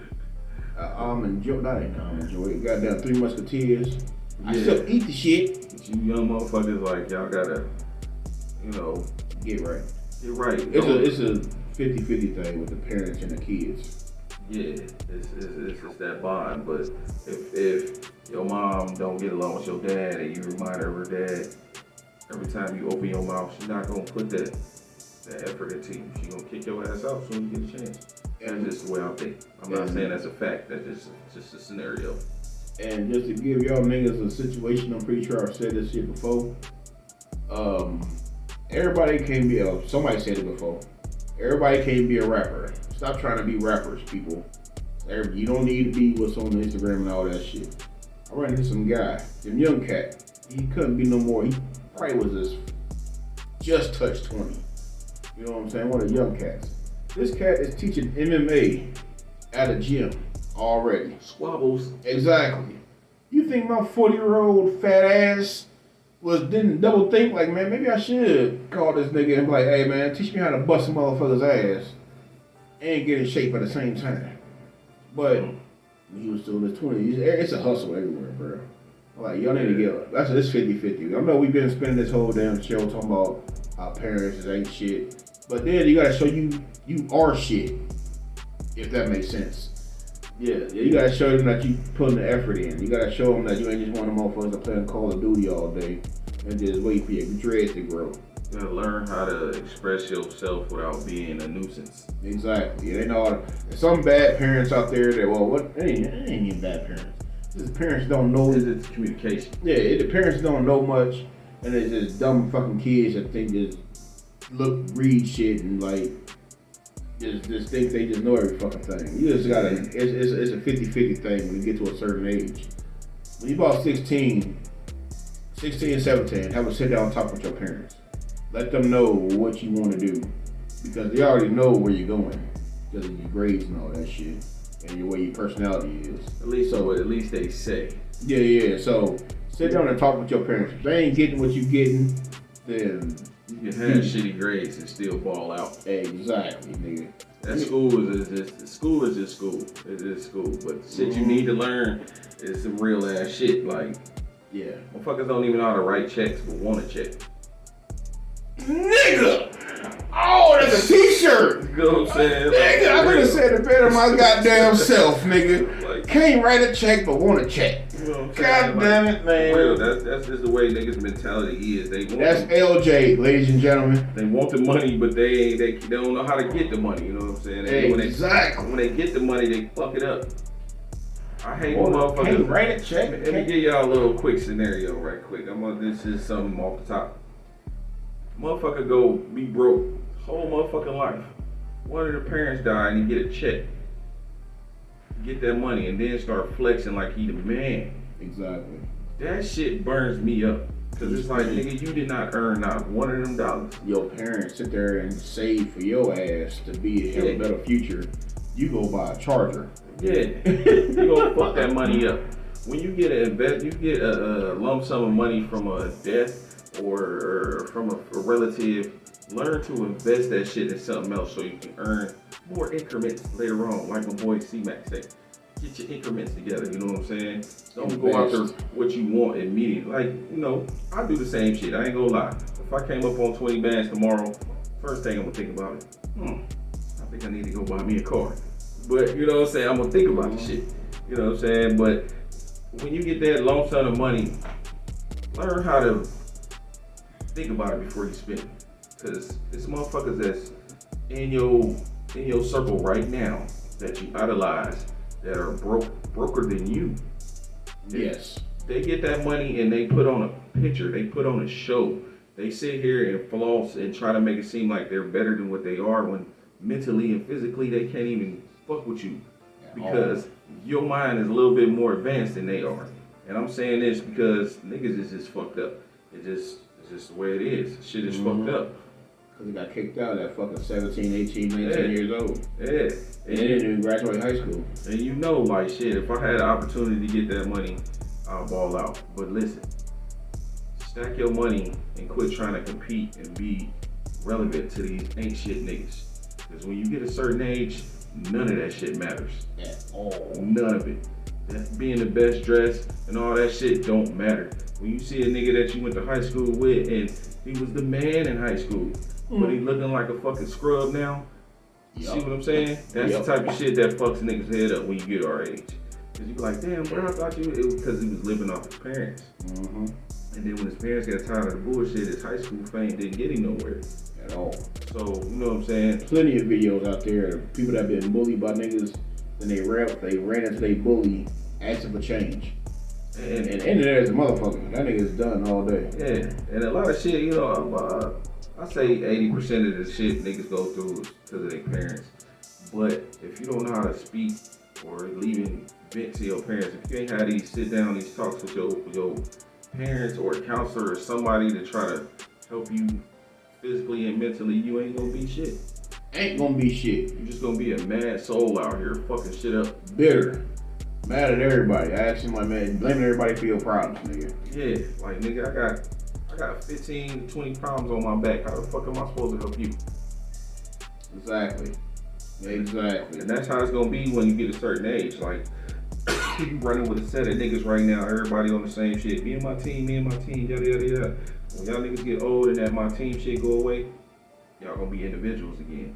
Almond Joy. That ain't Almond Joy. Goddamn Three Musketeers. Yeah. I still eat the shit. But you young motherfuckers, like, y'all gotta, get right. Get right. It's a 50-50 thing with the parents and the kids. Yeah, it's that bond. But if your mom don't get along with your dad and you remind her of her dad, every time you open your mouth, she's not gonna put that effort into you. She's gonna kick your ass out as soon as you get a chance. That's just the way I think. I'm not saying that's a fact. That's just a scenario. And just to give y'all niggas a situation, I'm pretty sure I've said this shit before. Everybody can't be somebody said it before. Everybody can't be a rapper. Stop trying to be rappers, people. You don't need to be what's on Instagram and all that shit. I ran into some guy, some young cat. He couldn't be no more. He probably was just touched 20. You know what I'm saying? One of the young cats. This cat is teaching MMA at a gym already. Squabbles. Exactly. You think my 40-year-old fat ass didn't double think, like, man, maybe I should call this nigga and be like, hey man, teach me how to bust a motherfucker's ass and get in shape at the same time. But he was still in his 20s. It's a hustle everywhere, bro. Like, y'all need to get up. It's 50-50. I know we've been spending this whole damn show talking about our parents ain't shit. But then you gotta show you are shit, if that makes sense. Yeah, you gotta show them that you putting the effort in. You gotta show them that you ain't just one of them motherfuckers that playing Call of Duty all day and just wait for your dreads to grow. You gotta learn how to express yourself without being a nuisance. Exactly. They know some bad parents out there that it ain't even bad parents. The parents don't know. It's communication. Yeah, the parents don't know much, and it's just dumb fucking kids that think just read shit and like just think they just know every fucking thing. You just gotta. It's a 50-50 thing when you get to a certain age. When you about 16, 17, have a sit down and talk with your parents. Let them know what you want to do, because they already know where you're going because of your grades and all that shit and the way your personality is. At least they say. Yeah. So sit down and talk with your parents. If they ain't getting what you getting, then you can have shitty grades and still ball out. Exactly, nigga. That school is just school. It is school, but shit you need to learn is some real ass shit. Like, yeah, motherfuckers don't even know how to write checks, but want to check. Nigga! Oh, that's a t-shirt! You know what I'm saying? Nigga, I could have said it better my goddamn self, nigga. Can't write a check, but want to check. You know what I'm saying? God damn it, man. For real, that's just the way niggas' mentality is. That's LJ, ladies and gentlemen. They want the money, but they don't know how to get the money. You know what I'm saying? Exactly. When they get the money, they fuck it up. I hate when motherfuckers. Can't write it, check. Let me give y'all a little quick scenario right quick. This is something off the top. Motherfucker go be broke whole motherfucking life. One of the parents die and he get a check. Get that money and then start flexing like he the man. Exactly. That shit burns me up. Cause it's like, nigga, you did not earn not one of them dollars. Your parents sit there and save for your ass to be a better future. You go buy a charger. Yeah, you gonna fuck that money up. When you get a lump sum of money from a death or from a relative, learn to invest that shit in something else so you can earn more increments later on. Like my boy C-Mac say, get your increments together. You know what I'm saying? Don't go after what you want immediately. Like, you know, I do the same shit. I ain't gonna lie. If I came up on 20 bands tomorrow, first thing I'm gonna think about it. I think I need to go buy me a car. But you know what I'm saying? I'm gonna think about the shit. You know what I'm saying? But when you get that lump sum of money, learn how to think about it before you spend it. Cause it's motherfuckers that's in your circle right now that you idolize that are broker than you. Yes. They get that money and they put on a picture, they put on a show. They sit here and floss and try to make it seem like they're better than what they are when mentally and physically they can't even fuck with you because your mind is a little bit more advanced than they are. And I'm saying this because niggas is just fucked up. It's just the way it is. Shit is fucked up. Because he got kicked out at fucking 17, 18, 19 years old. Yeah. And he didn't even graduate high school. And you know, like shit, if I had the opportunity to get that money, I'll ball out. But listen, stack your money and quit trying to compete and be relevant to these ain't shit niggas. Because when you get a certain age, none of that shit matters. At all. None of it. That being the best dressed and all that shit don't matter. When you see a nigga that you went to high school with and he was the man in high school, but he looking like a fucking scrub now, you see what I'm saying? That's the type of shit that fucks niggas head up when you get our age. Cause you be like, damn, bro, I thought it was because he was living off his parents. And then when his parents got tired of the bullshit, his high school fame didn't get him nowhere. At all. So, you know what I'm saying? Plenty of videos out there of people that been bullied by niggas, then they ran into their bully, asking for change. And there as a motherfucker. That nigga's done all day. Yeah, and a lot of shit, you know, I say 80% of the shit niggas go through is because of their parents. But if you don't know how to speak or leaving vent to your parents, if you ain't had these sit down, these talks with your parents or a counselor or somebody to try to help you physically and mentally, you ain't gonna be shit. Ain't gonna be shit. You just gonna be a mad soul out here fucking shit up. Bitter. Mad at everybody. Asking like, man, blaming everybody for your problems, nigga. Yeah, like nigga, I got 15 to 20 problems on my back. How the fuck am I supposed to help you? Exactly. And that's how it's gonna be when you get a certain age. Like, you running with a set of niggas right now, everybody on the same shit. Me and my team, yada yada yada. When y'all niggas get old and that my team shit go away, y'all gonna be individuals again.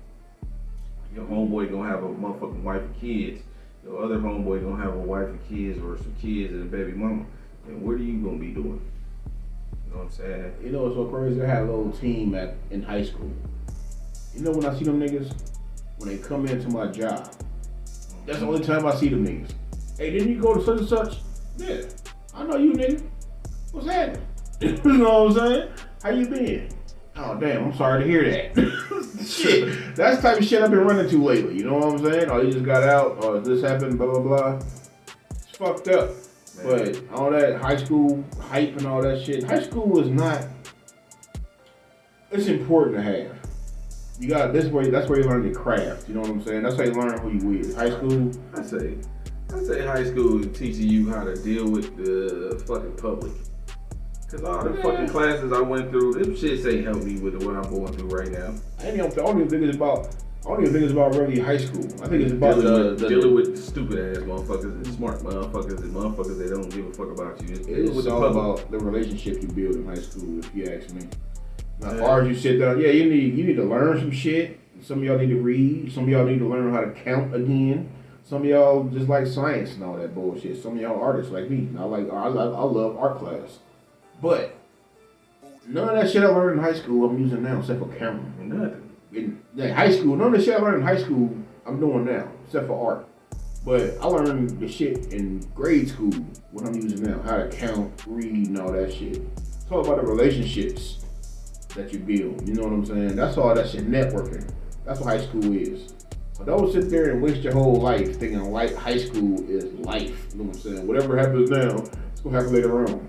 Your homeboy gonna have a motherfucking wife and kids. Your other homeboy gonna have a wife and kids or some kids and a baby mama. And what are you gonna be doing? You know what I'm saying? You know what's so crazy? I had a little team in high school. You know when I see them niggas, when they come into my job, that's the only time I see them niggas. Hey, didn't you go to such and such? Yeah. I know you, nigga. What's happening? You know what I'm saying? How you been? Oh, damn, I'm sorry to hear that. Shit. That's the type of shit I've been running to lately. You know what I'm saying? Oh, you just got out. Or this happened, blah, blah, blah. It's fucked up. Man. But all that high school hype and all that shit, high school is not, it's important to have. You got, that's where you learn your craft. You know what I'm saying? That's how you learn who you is. High school. I say high school is teaching you how to deal with the fucking public. Cause all the fucking classes I went through, them shits ain't helped me with what I'm going through right now. I don't even think it's about really high school. I think it's about dealing with the stupid ass motherfuckers and smart motherfuckers and motherfuckers that don't give a fuck about you. It's all about the relationship you build in high school, if you ask me. Now, as far as you sit down, yeah, you need to learn some shit. Some of y'all need to read. Some of y'all need to learn how to count again. Some of y'all just like science and all that bullshit. Some of y'all artists like me. I love art class. But none of that shit I learned in high school I'm using now except for camera. Nothing. In high school, none of the shit I learned in high school I'm doing now except for art. But I learned the shit in grade school, what I'm using now, how to count, read, and all that shit. It's all about the relationships that you build. You know what I'm saying? That's all that shit, networking. That's what high school is. But don't sit there and waste your whole life thinking high school is life. You know what I'm saying? Whatever happens now, it's gonna happen later on.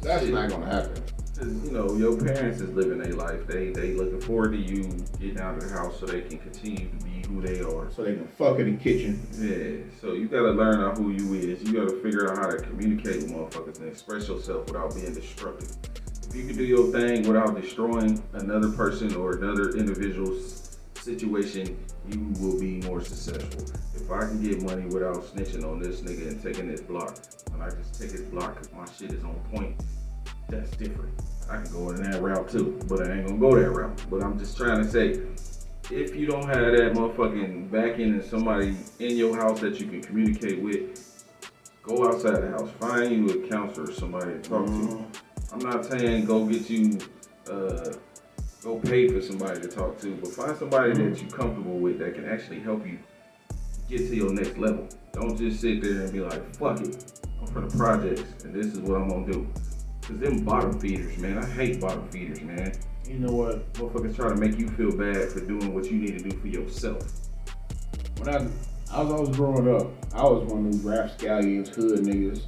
That's not gonna happen. You know, your parents is living their life. They looking forward to you getting out of the house so they can continue to be who they are. So they can fuck in the kitchen. Yeah. So you gotta learn out who you is. You gotta figure out how to communicate with motherfuckers and express yourself without being destructive. If you can do your thing without destroying another person or another individual's situation, you will be more successful. If I can get money without snitching on this nigga and taking this block, and I just take his block because my shit is on point, that's different. I can go in that route too, but I ain't gonna go that route. But I'm just trying to say, if you don't have that motherfucking backing and somebody in your house that you can communicate with, go outside the house. Find you a counselor or somebody to talk to. I'm not saying go get you, go pay for somebody to talk to, but find somebody that you're comfortable with that can actually help you get to your next level. Don't just sit there and be like, fuck it, I'm for the projects and this is what I'm gonna do. Cause them bottom feeders, man, I hate bottom feeders, man. You know what? Motherfuckers trying to make you feel bad for doing what you need to do for yourself. When I was growing up, I was one of those rapscallions, hood niggas,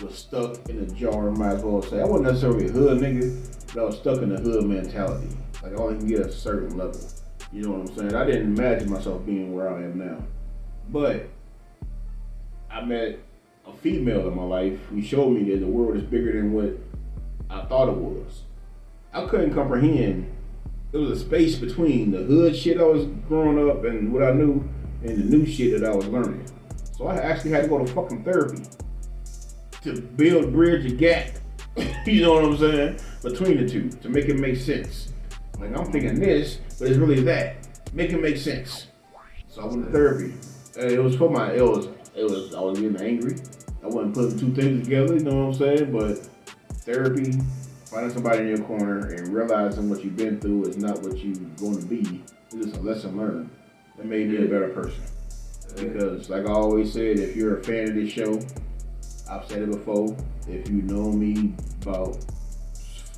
was stuck in a jar, might as well say. I wasn't necessarily a hood nigga, but I was stuck in the hood mentality. Like I only can get a certain level. You know what I'm saying? I didn't imagine myself being where I am now. But I met a female in my life who showed me that the world is bigger than what I thought it was. I couldn't comprehend. There was a space between the hood shit I was growing up and what I knew and the new shit that I was learning. So I actually had to go to fucking therapy to bridge a gap, you know what I'm saying, between the two, to make it make sense. Like I'm thinking this, but it's really that. Make it make sense. So I went to therapy. And it was for I was getting angry. I wasn't putting two things together, you know what I'm saying? But therapy, finding somebody in your corner and realizing what you've been through is not what you're going to be. It's just a lesson learned. It made me a better person. Because like I always said, if you're a fan of this show, I've said it before, if you know me about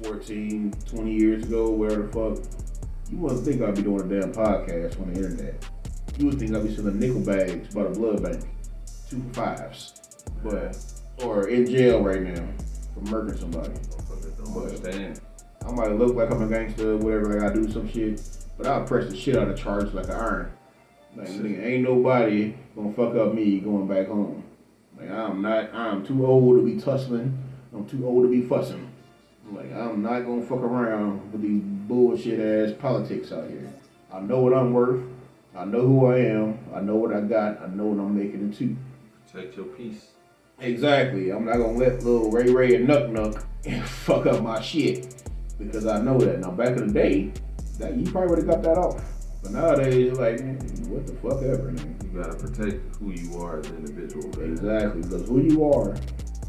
14, 20 years ago, where the fuck, you wouldn't think I'd be doing a damn podcast on the internet. You would think I'd be selling nickel bags by the blood bank, 2 for $5s. But, or in jail right now for murdering somebody. I might look like I'm a gangster or whatever, like I do some shit, but I'll press the shit out of charge like an iron. Like, ain't nobody gonna fuck up me going back home. Like, I'm too old to be tussling. I'm too old to be fussing. Like, I'm not gonna fuck around with these bullshit ass politics out here. I know what I'm worth. I know who I am. I know what I got. I know what I'm making it to. Protect your peace. Exactly. I'm not gonna let little Ray and Nuck fuck up my shit because I know that. Now, back in the day, that you probably would have got that off. But nowadays, it's like, man, what the fuck ever, man. You gotta protect who you are as an individual, man. Exactly, because who you are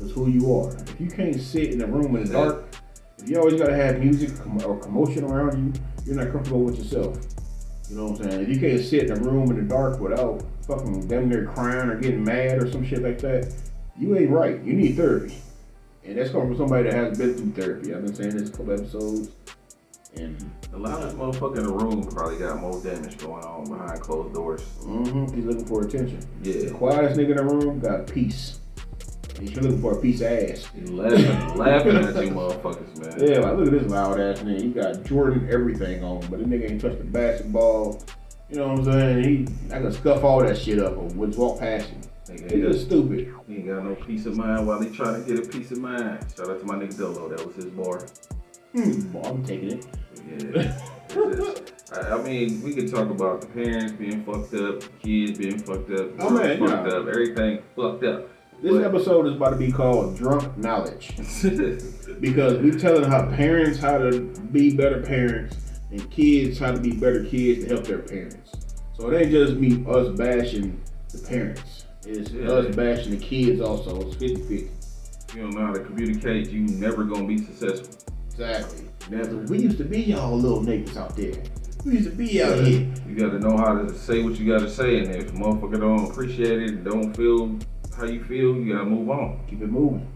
is who you are. If you can't sit in a room in the dark, if you always gotta have music or commotion around you, you're not comfortable with yourself. You know what I'm saying? If you can't sit in a room in the dark without fucking damn near crying or getting mad or some shit like that, you ain't right. You need therapy. And that's coming from somebody that has been through therapy. I've been saying this a couple episodes. And a lot of this motherfucker in the room probably got more damage going on behind closed doors. He's looking for attention. Yeah. The quietest nigga in the room got peace. He's looking for a piece of ass. He's laughing at you motherfuckers, man. Yeah, like look at this loud ass nigga. He got Jordan everything on, but this nigga ain't touched the basketball. You know what I'm saying? I can scuff all that shit up or just walk past him. He's just stupid. He ain't got no peace of mind while he trying to get a piece of mind. Shout out to my nigga Dolo. That was his bar. Boy, I'm taking it. Yeah. I mean, we can talk about the parents being fucked up, kids being fucked up, fucked up, everything fucked up. This episode is about to be called Drunk Knowledge. Because we telling how parents how to be better parents and kids how to be better kids to help their parents. So it ain't just us bashing the parents. It's us bashing the kids also. It's 50-50. You don't know how to communicate, you never gonna be successful. Exactly. Never. We used to be y'all little niggas out there. We used to be out here. You gotta know how to say what you gotta say, and if a motherfucker don't appreciate it, don't feel how you feel, you gotta move on. Keep it moving.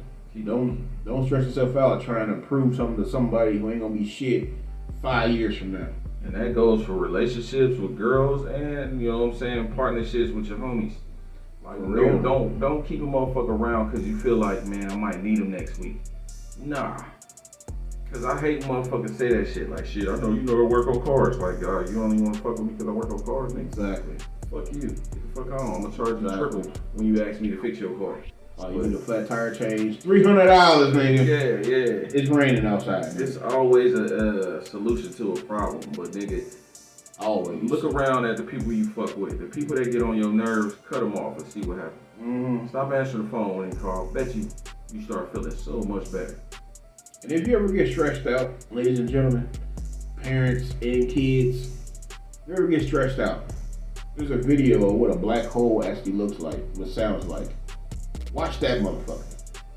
Don't stress yourself out trying to prove something to somebody who ain't gonna be shit 5 years from now. And that goes for relationships with girls and, you know what I'm saying, partnerships with your homies. Like, don't keep a motherfucker around because you feel like, man, I might need him next week. Nah. Because I hate motherfuckers say that shit. Like, shit, I know you know I work on cars. Like, you only want to fuck with me because I work on cars, nigga. Exactly. Fuck you. Get the fuck on. I'm going to charge you triple when you ask me to fix your car. You need a flat tire change. $300, nigga. Yeah. It's raining outside. Nigga. It's always a solution to a problem, but nigga, always look around at the people you fuck with. The people that get on your nerves, cut them off and see what happens. Mm-hmm. Stop answering the phone when they call. Bet you start feeling so much better. And if you ever get stressed out, ladies and gentlemen, parents and kids, if you ever get stressed out, there's a video of what a black hole actually looks like, what it sounds like. Watch that motherfucker.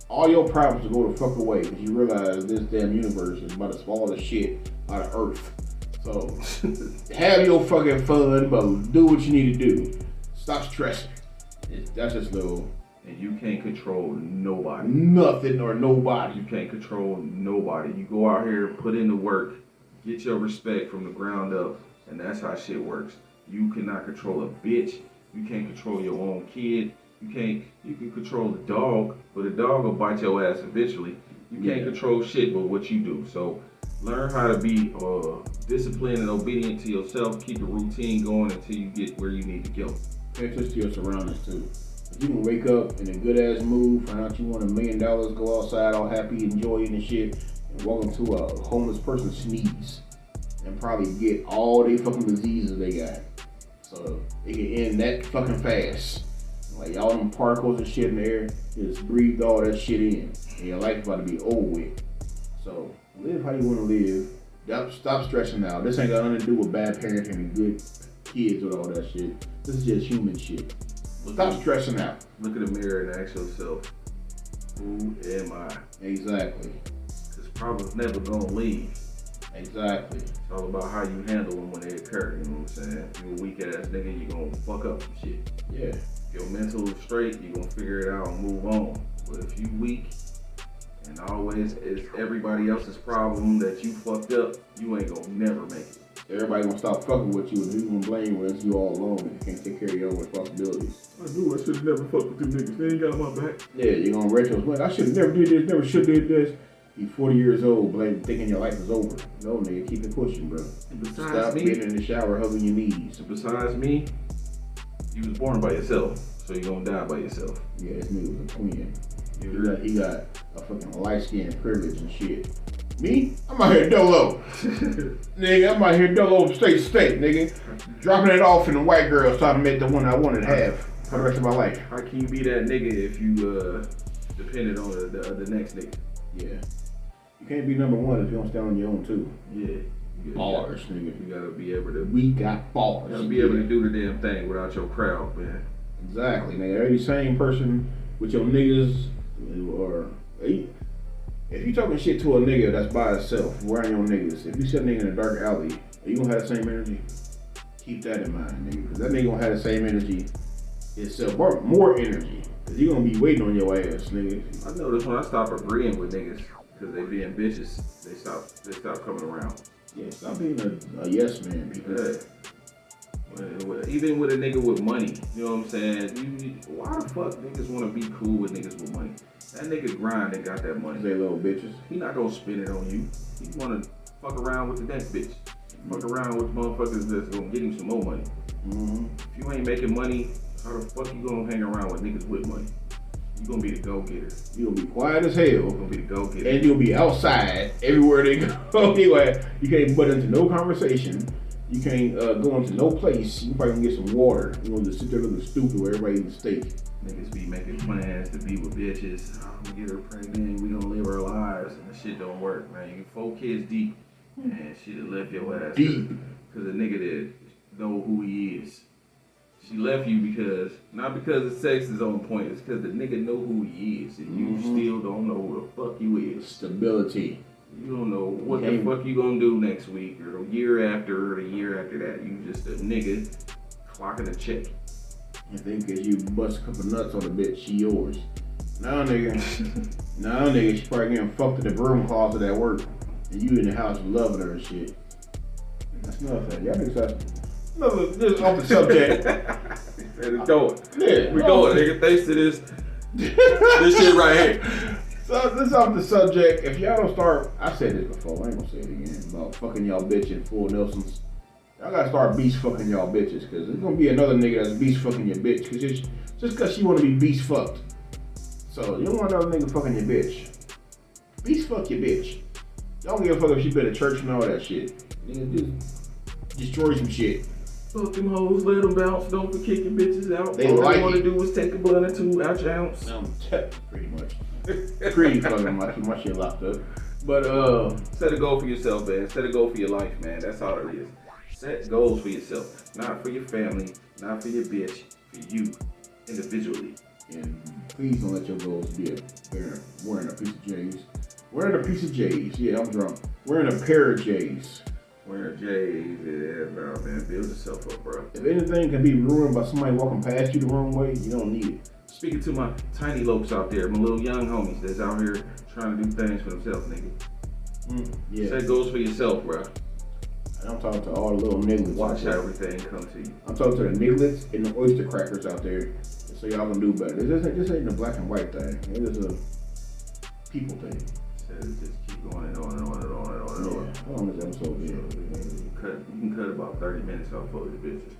All your problems will go the fuck away because you realize this damn universe is about to swallow the shit out of Earth. So, have your fucking fun, but do what you need to do. Stop stressing. That's just little. And you can't control nobody. Nothing or nobody. You can't control nobody. You go out here, put in the work, get your respect from the ground up, and that's how shit works. You cannot control a bitch. You can't control your own kid. You can control the dog, but the dog will bite your ass eventually. You can't control shit but what you do. So learn how to be disciplined and obedient to yourself. Keep the routine going until you get where you need to go. Pay attention to your surroundings too. If you can wake up in a good ass mood, find out you want $1 million, go outside all happy, enjoying the shit, and walk into a homeless person sneeze, and probably get all they fucking diseases they got. So it can end that fucking fast. Like all them particles and shit in the air, just breathe all that shit in, and your life's about to be over with. So live how you want to live. Stop stressing out. This ain't got nothing to do with bad parenting and good kids with all that shit. This is just human shit. Stop stressing out. Look in the mirror and ask yourself, who am I? Exactly. Because problems never gonna leave. Exactly. It's all about how you handle them when they occur, you know what I'm saying? If you're a weak ass nigga, you gonna fuck up some shit. Yeah. If your mental is straight, you gonna figure it out and move on. But if you weak, and always it's everybody else's problem that you fucked up, you ain't gonna never make it. Everybody gonna stop fucking with you, and who's gonna blame you as you all alone and you can't take care of your own responsibilities. I knew I should have never fucked with them niggas. They ain't got my back. Yeah, you're gonna retrospect. I should have never did this, never should have did this. You 40 years old, thinking your life is over. No, nigga, keep it pushing, bro. Stop getting in the shower, hugging your knees. Besides me, you was born by yourself, so you're gonna die by yourself. Yeah, this nigga was a twin. He got a fucking light-skinned privilege and shit. Me? I'm out here dolo. Nigga, I'm out here dolo state to state, nigga. Dropping it off in the white girls trying to make the one I wanted to have for the rest of my life. How can you be that nigga if you depended on the next nigga? Yeah. You can't be number one if you don't stand on your own too. Yeah. Bars, nigga. You gotta be able to. We got bars. You gotta be able to do the damn thing without your crowd, man. Exactly, nigga. Every same person with your niggas, or if you talking shit to a nigga that's by itself, around your niggas, if you sit a nigga in a dark alley, are you gonna have the same energy? Keep that in mind, nigga. Because that nigga gonna have the same energy itself, or more energy. Because he gonna be waiting on your ass, nigga. I noticed when I stop agreeing with niggas, because they being bitches, they stop coming around. Yeah, stop being a yes man, people. Yeah. Even with a nigga with money, you know what I'm saying? Why the fuck niggas want to be cool with niggas with money? That nigga grind and got that money. They little bitches. He not gonna spend it on you. He want to fuck around with the next bitch. Fuck around with motherfuckers that's gonna get him some more money. Mm-hmm. If you ain't making money, how the fuck you gonna hang around with niggas with money? You gonna be the go-getter. You gonna be quiet as hell. You gonna be the go-getter. And you'll be outside everywhere they go. Anyway, you can't butt into no conversation. You can't go into no place. You probably gonna get some water. You gonna just sit there looking stupid where everybody eating steak. Niggas be making plans to be with bitches. I'm gonna get her pregnant. We gonna live our lives, and the shit don't work, man. You 4 kids deep, and shit left your ass deep. Cause a nigga that know who he is. She left you not because the sex is on point, it's because the nigga know who he is, and you still don't know who the fuck you is. Stability. You don't know what the fuck you gonna do next week, or the year after, or the year after that. You just a nigga clocking a check. I think if you bust a couple nuts on the bitch, she yours. Now nigga, she probably getting fucked in the broom closet at work, and you in the house loving her and shit. That's another thing. Y'all niggas just off the subject. Let's go. Yeah, we going, nigga. Thanks to this shit right here. So this off the subject. If y'all don't start, I said this before. I ain't gonna say it again about fucking y'all bitch in full Nelsons. Y'all gotta start beast fucking y'all bitches, cause there's gonna be another nigga that's beast fucking your bitch, cause it's just cause she wanna be beast fucked. So you don't want another nigga fucking your bitch. Beast fuck your bitch. Y'all don't give a fuck if she been to church and all that shit. Nigga, just destroy some shit. Fuck them hoes, let them bounce, don't be kicking bitches out. They all like they wanna it. do is take a blunt or two out your ounce. Pretty much. Pretty fucking much. My shit locked up. But set a goal for yourself, man. Set a goal for your life, man. That's all it is. Set goals for yourself, not for your family, not for your bitch, for you individually. And please don't let your goals be wearing a piece of J's. Wearing a piece of J's. Yeah, I'm drunk. Wearing a pair of J's. Wearing J's, yeah, bro, man. Build yourself up, bro. If anything can be ruined by somebody walking past you the wrong way, you don't need it. Speaking to my tiny lopes out there, my little young homies that's out here trying to do things for themselves, nigga. Yeah. Set goals for yourself, bro. And I'm talking to all the little nigglets. Watch how everything come to you. I'm talking to the nigglets and the oyster crackers out there, so y'all can do better. This ain't a black and white thing. It is a people thing. Just keep going and on and on and on and on and on. How long is this episode been? You can cut about 30 minutes off of the bitches.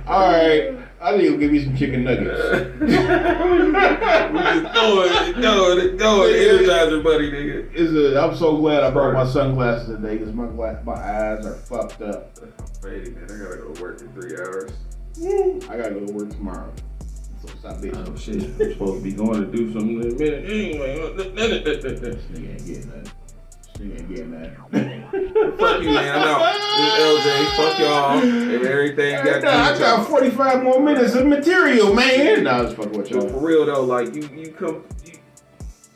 Alright, I think you'll give me some chicken nuggets. We just going, energizer buddy, nigga. I'm so glad I brought my sunglasses today because my eyes are fucked up. I'm fading, man. I gotta go to work in 3 hours. I gotta go to work tomorrow. So stop bitching. Oh shit, I'm supposed to be going to do something in a minute anyway. This nigga ain't getting that. Fuck you, man. I'm out. This is LJ. Fuck y'all. And everything got I got 45 more minutes of material, man. Nah, just fucking with But y'all. for real though, like you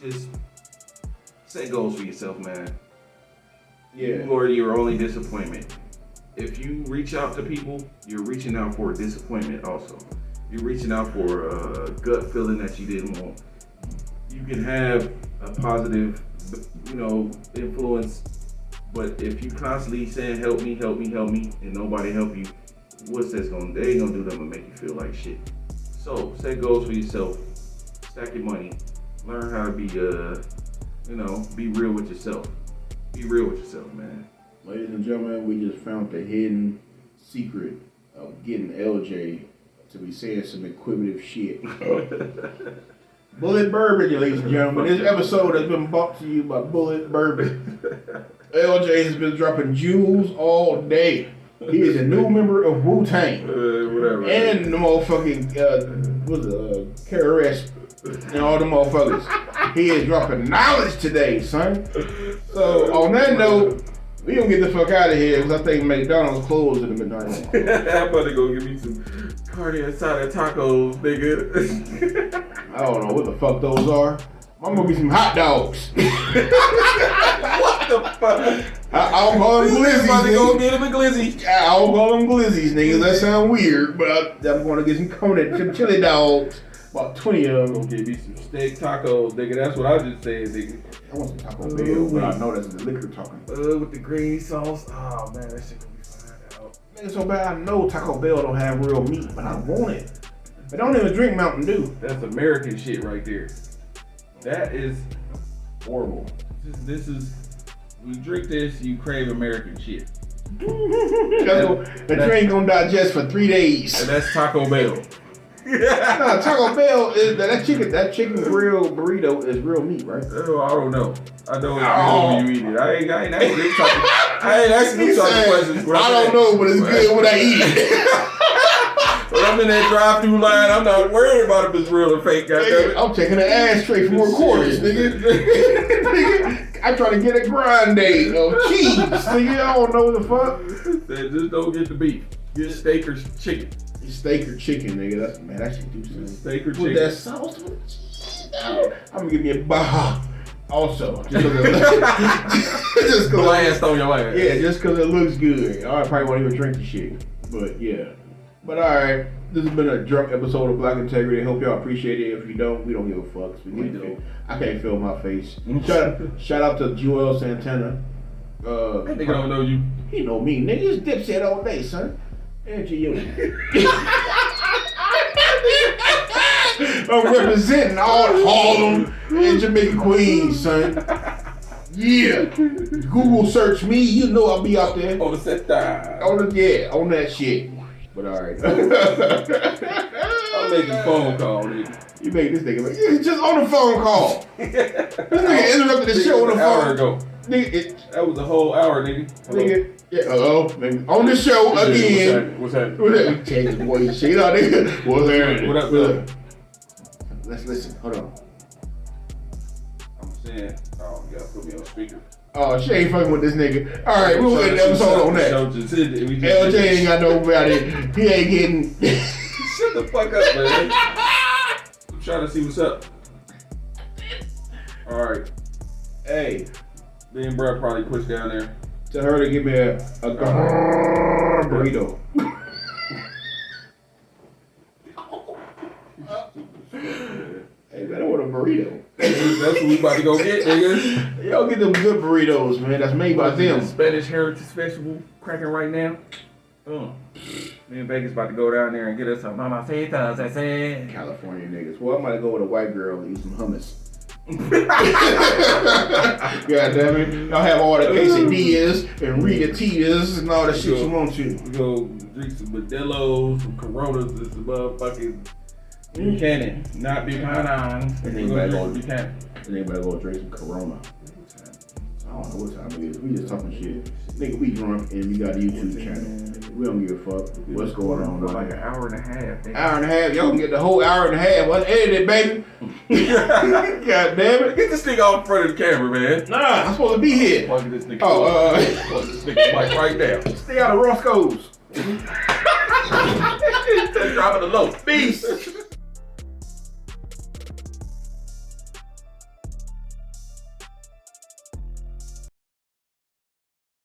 just set goals for yourself, man. Yeah. You are your only disappointment. If you reach out to people, you're reaching out for a disappointment also. You're reaching out for a gut feeling that you didn't want. You can have a positive, influence, but if you constantly saying help me, and nobody help you, what's this gonna? They ain't gonna do nothing but make you feel like shit. So set goals for yourself. Stack your money. Learn how to be be real with yourself. Be real with yourself, man. Ladies and gentlemen, we just found the hidden secret of getting LJ to be saying some inquisitive shit. Bullet Bourbon, ladies and gentlemen. This episode has been brought to you by Bullet Bourbon. LJ has been dropping jewels all day. He is a new member of Wu-Tang. Whatever. And the motherfucking, KRS and all the motherfuckers. He is dropping knowledge today, son. So, on that note, we gonna get the fuck out of here because I think McDonald's closed in the midnight. I'm about to go give me some carne asada tacos, nigga. I don't know what the fuck those are. I'm gonna get some hot dogs. What the fuck? I don't call them glizzies. I'm about to go nigga. get him a glizzy. I don't call them glizzies, niggas. That sound weird, but I'm gonna get some chili dogs. About 20 of them. Go get me some steak tacos, nigga. That's what I just said, nigga. I want some Taco Bell, but I know that's the liquor talking. With the green sauce. Oh man, that shit gonna be fine out. Nigga, so bad I know Taco Bell don't have real meat, but I want it. They don't even drink Mountain Dew. That's American shit right there. That is horrible. This is, you drink this, you crave American shit. The drink gonna digest for 3 days. And that's Taco Bell. Nah, Taco Bell is that chicken grill burrito is real meat, right? Oh, I don't know. I know it's good when you eat it. I ain't asking you talking questions. I don't know, but it's good when I eat it. When I'm in that drive-through line, I'm not worried about if it's real or fake. Goddammit. I'm taking an ashtray for more quarters, nigga. I try to get a grande of cheese, nigga. I don't know what the fuck. Just don't get the beef. Get steak or chicken. Steak or chicken, nigga. That's man, that shit do something. Steak or With chicken. that sauce, I'm gonna give me a bah. Also, just cause Blast on your ass. yeah, just cause it looks good. I probably won't even drink the shit. But yeah. But alright, this has been a drunk episode of Black Integrity. I hope y'all appreciate it. If you don't, we don't give a fuck. We do. I can't feel my face. Shout out to Joel Santana. That nigga don't know you. He know me. Nigga, it's Dipset all day, son. And you. I'm representing all Harlem and Jamaica Queens, son. Yeah. Google search me, you know I'll be out there. On the set time. On that shit. But alright. I'm making a phone call, nigga. You make this nigga just on the phone call. This nigga interrupted the show on the An phone. hour ago. Nigga, That was a whole hour, nigga. nigga. Yeah, nigga. On the show again. What's happening? What up? Change the voice shit out, nigga. What's happening? What up, man? Let's listen. Hold on. I'm saying, oh, you gotta put me on speaker. Oh, she ain't fucking with this nigga. Alright, we'll end the episode on that. LJ ain't got nobody. He ain't getting. Shut the fuck up, man. I'm trying to see what's up. Alright. Hey, Me and Brad probably push down there. tell her to give me a burrito. Hey, man, I want a burrito. That's what we about to go get, nigga. Y'all get them good burritos, man. That's made by The them. Spanish Heritage Festival cracking right now. Me and Vegas about to go down there and get us some mamacitas, I said. California niggas. Well, I might go with a white girl and eat some hummus. God damn it. Y'all have all the quesadillas and Rita-Titas and all the shit you want to. We go drink some Modelo's, some Coronas, and some motherfucking Buchanan. Not Buchanan. And then We're back gonna on. drink Buchanan. And then better go drink some Corona. I don't know what time it is. We just talking shit. Nigga, we drunk and we got a YouTube channel. We don't give a fuck what's going on. For Right like an now. hour and a half. Nigga. Hour and a half. Y'all can get the whole hour and a half. What's edited, baby? God damn it. Get this nigga off in front of the camera, man. Nah, I'm supposed to be here. Plug this nigga. Oh, Plug this nigga mic right now. stay out of Roscoe's. Dropping the low. Peace.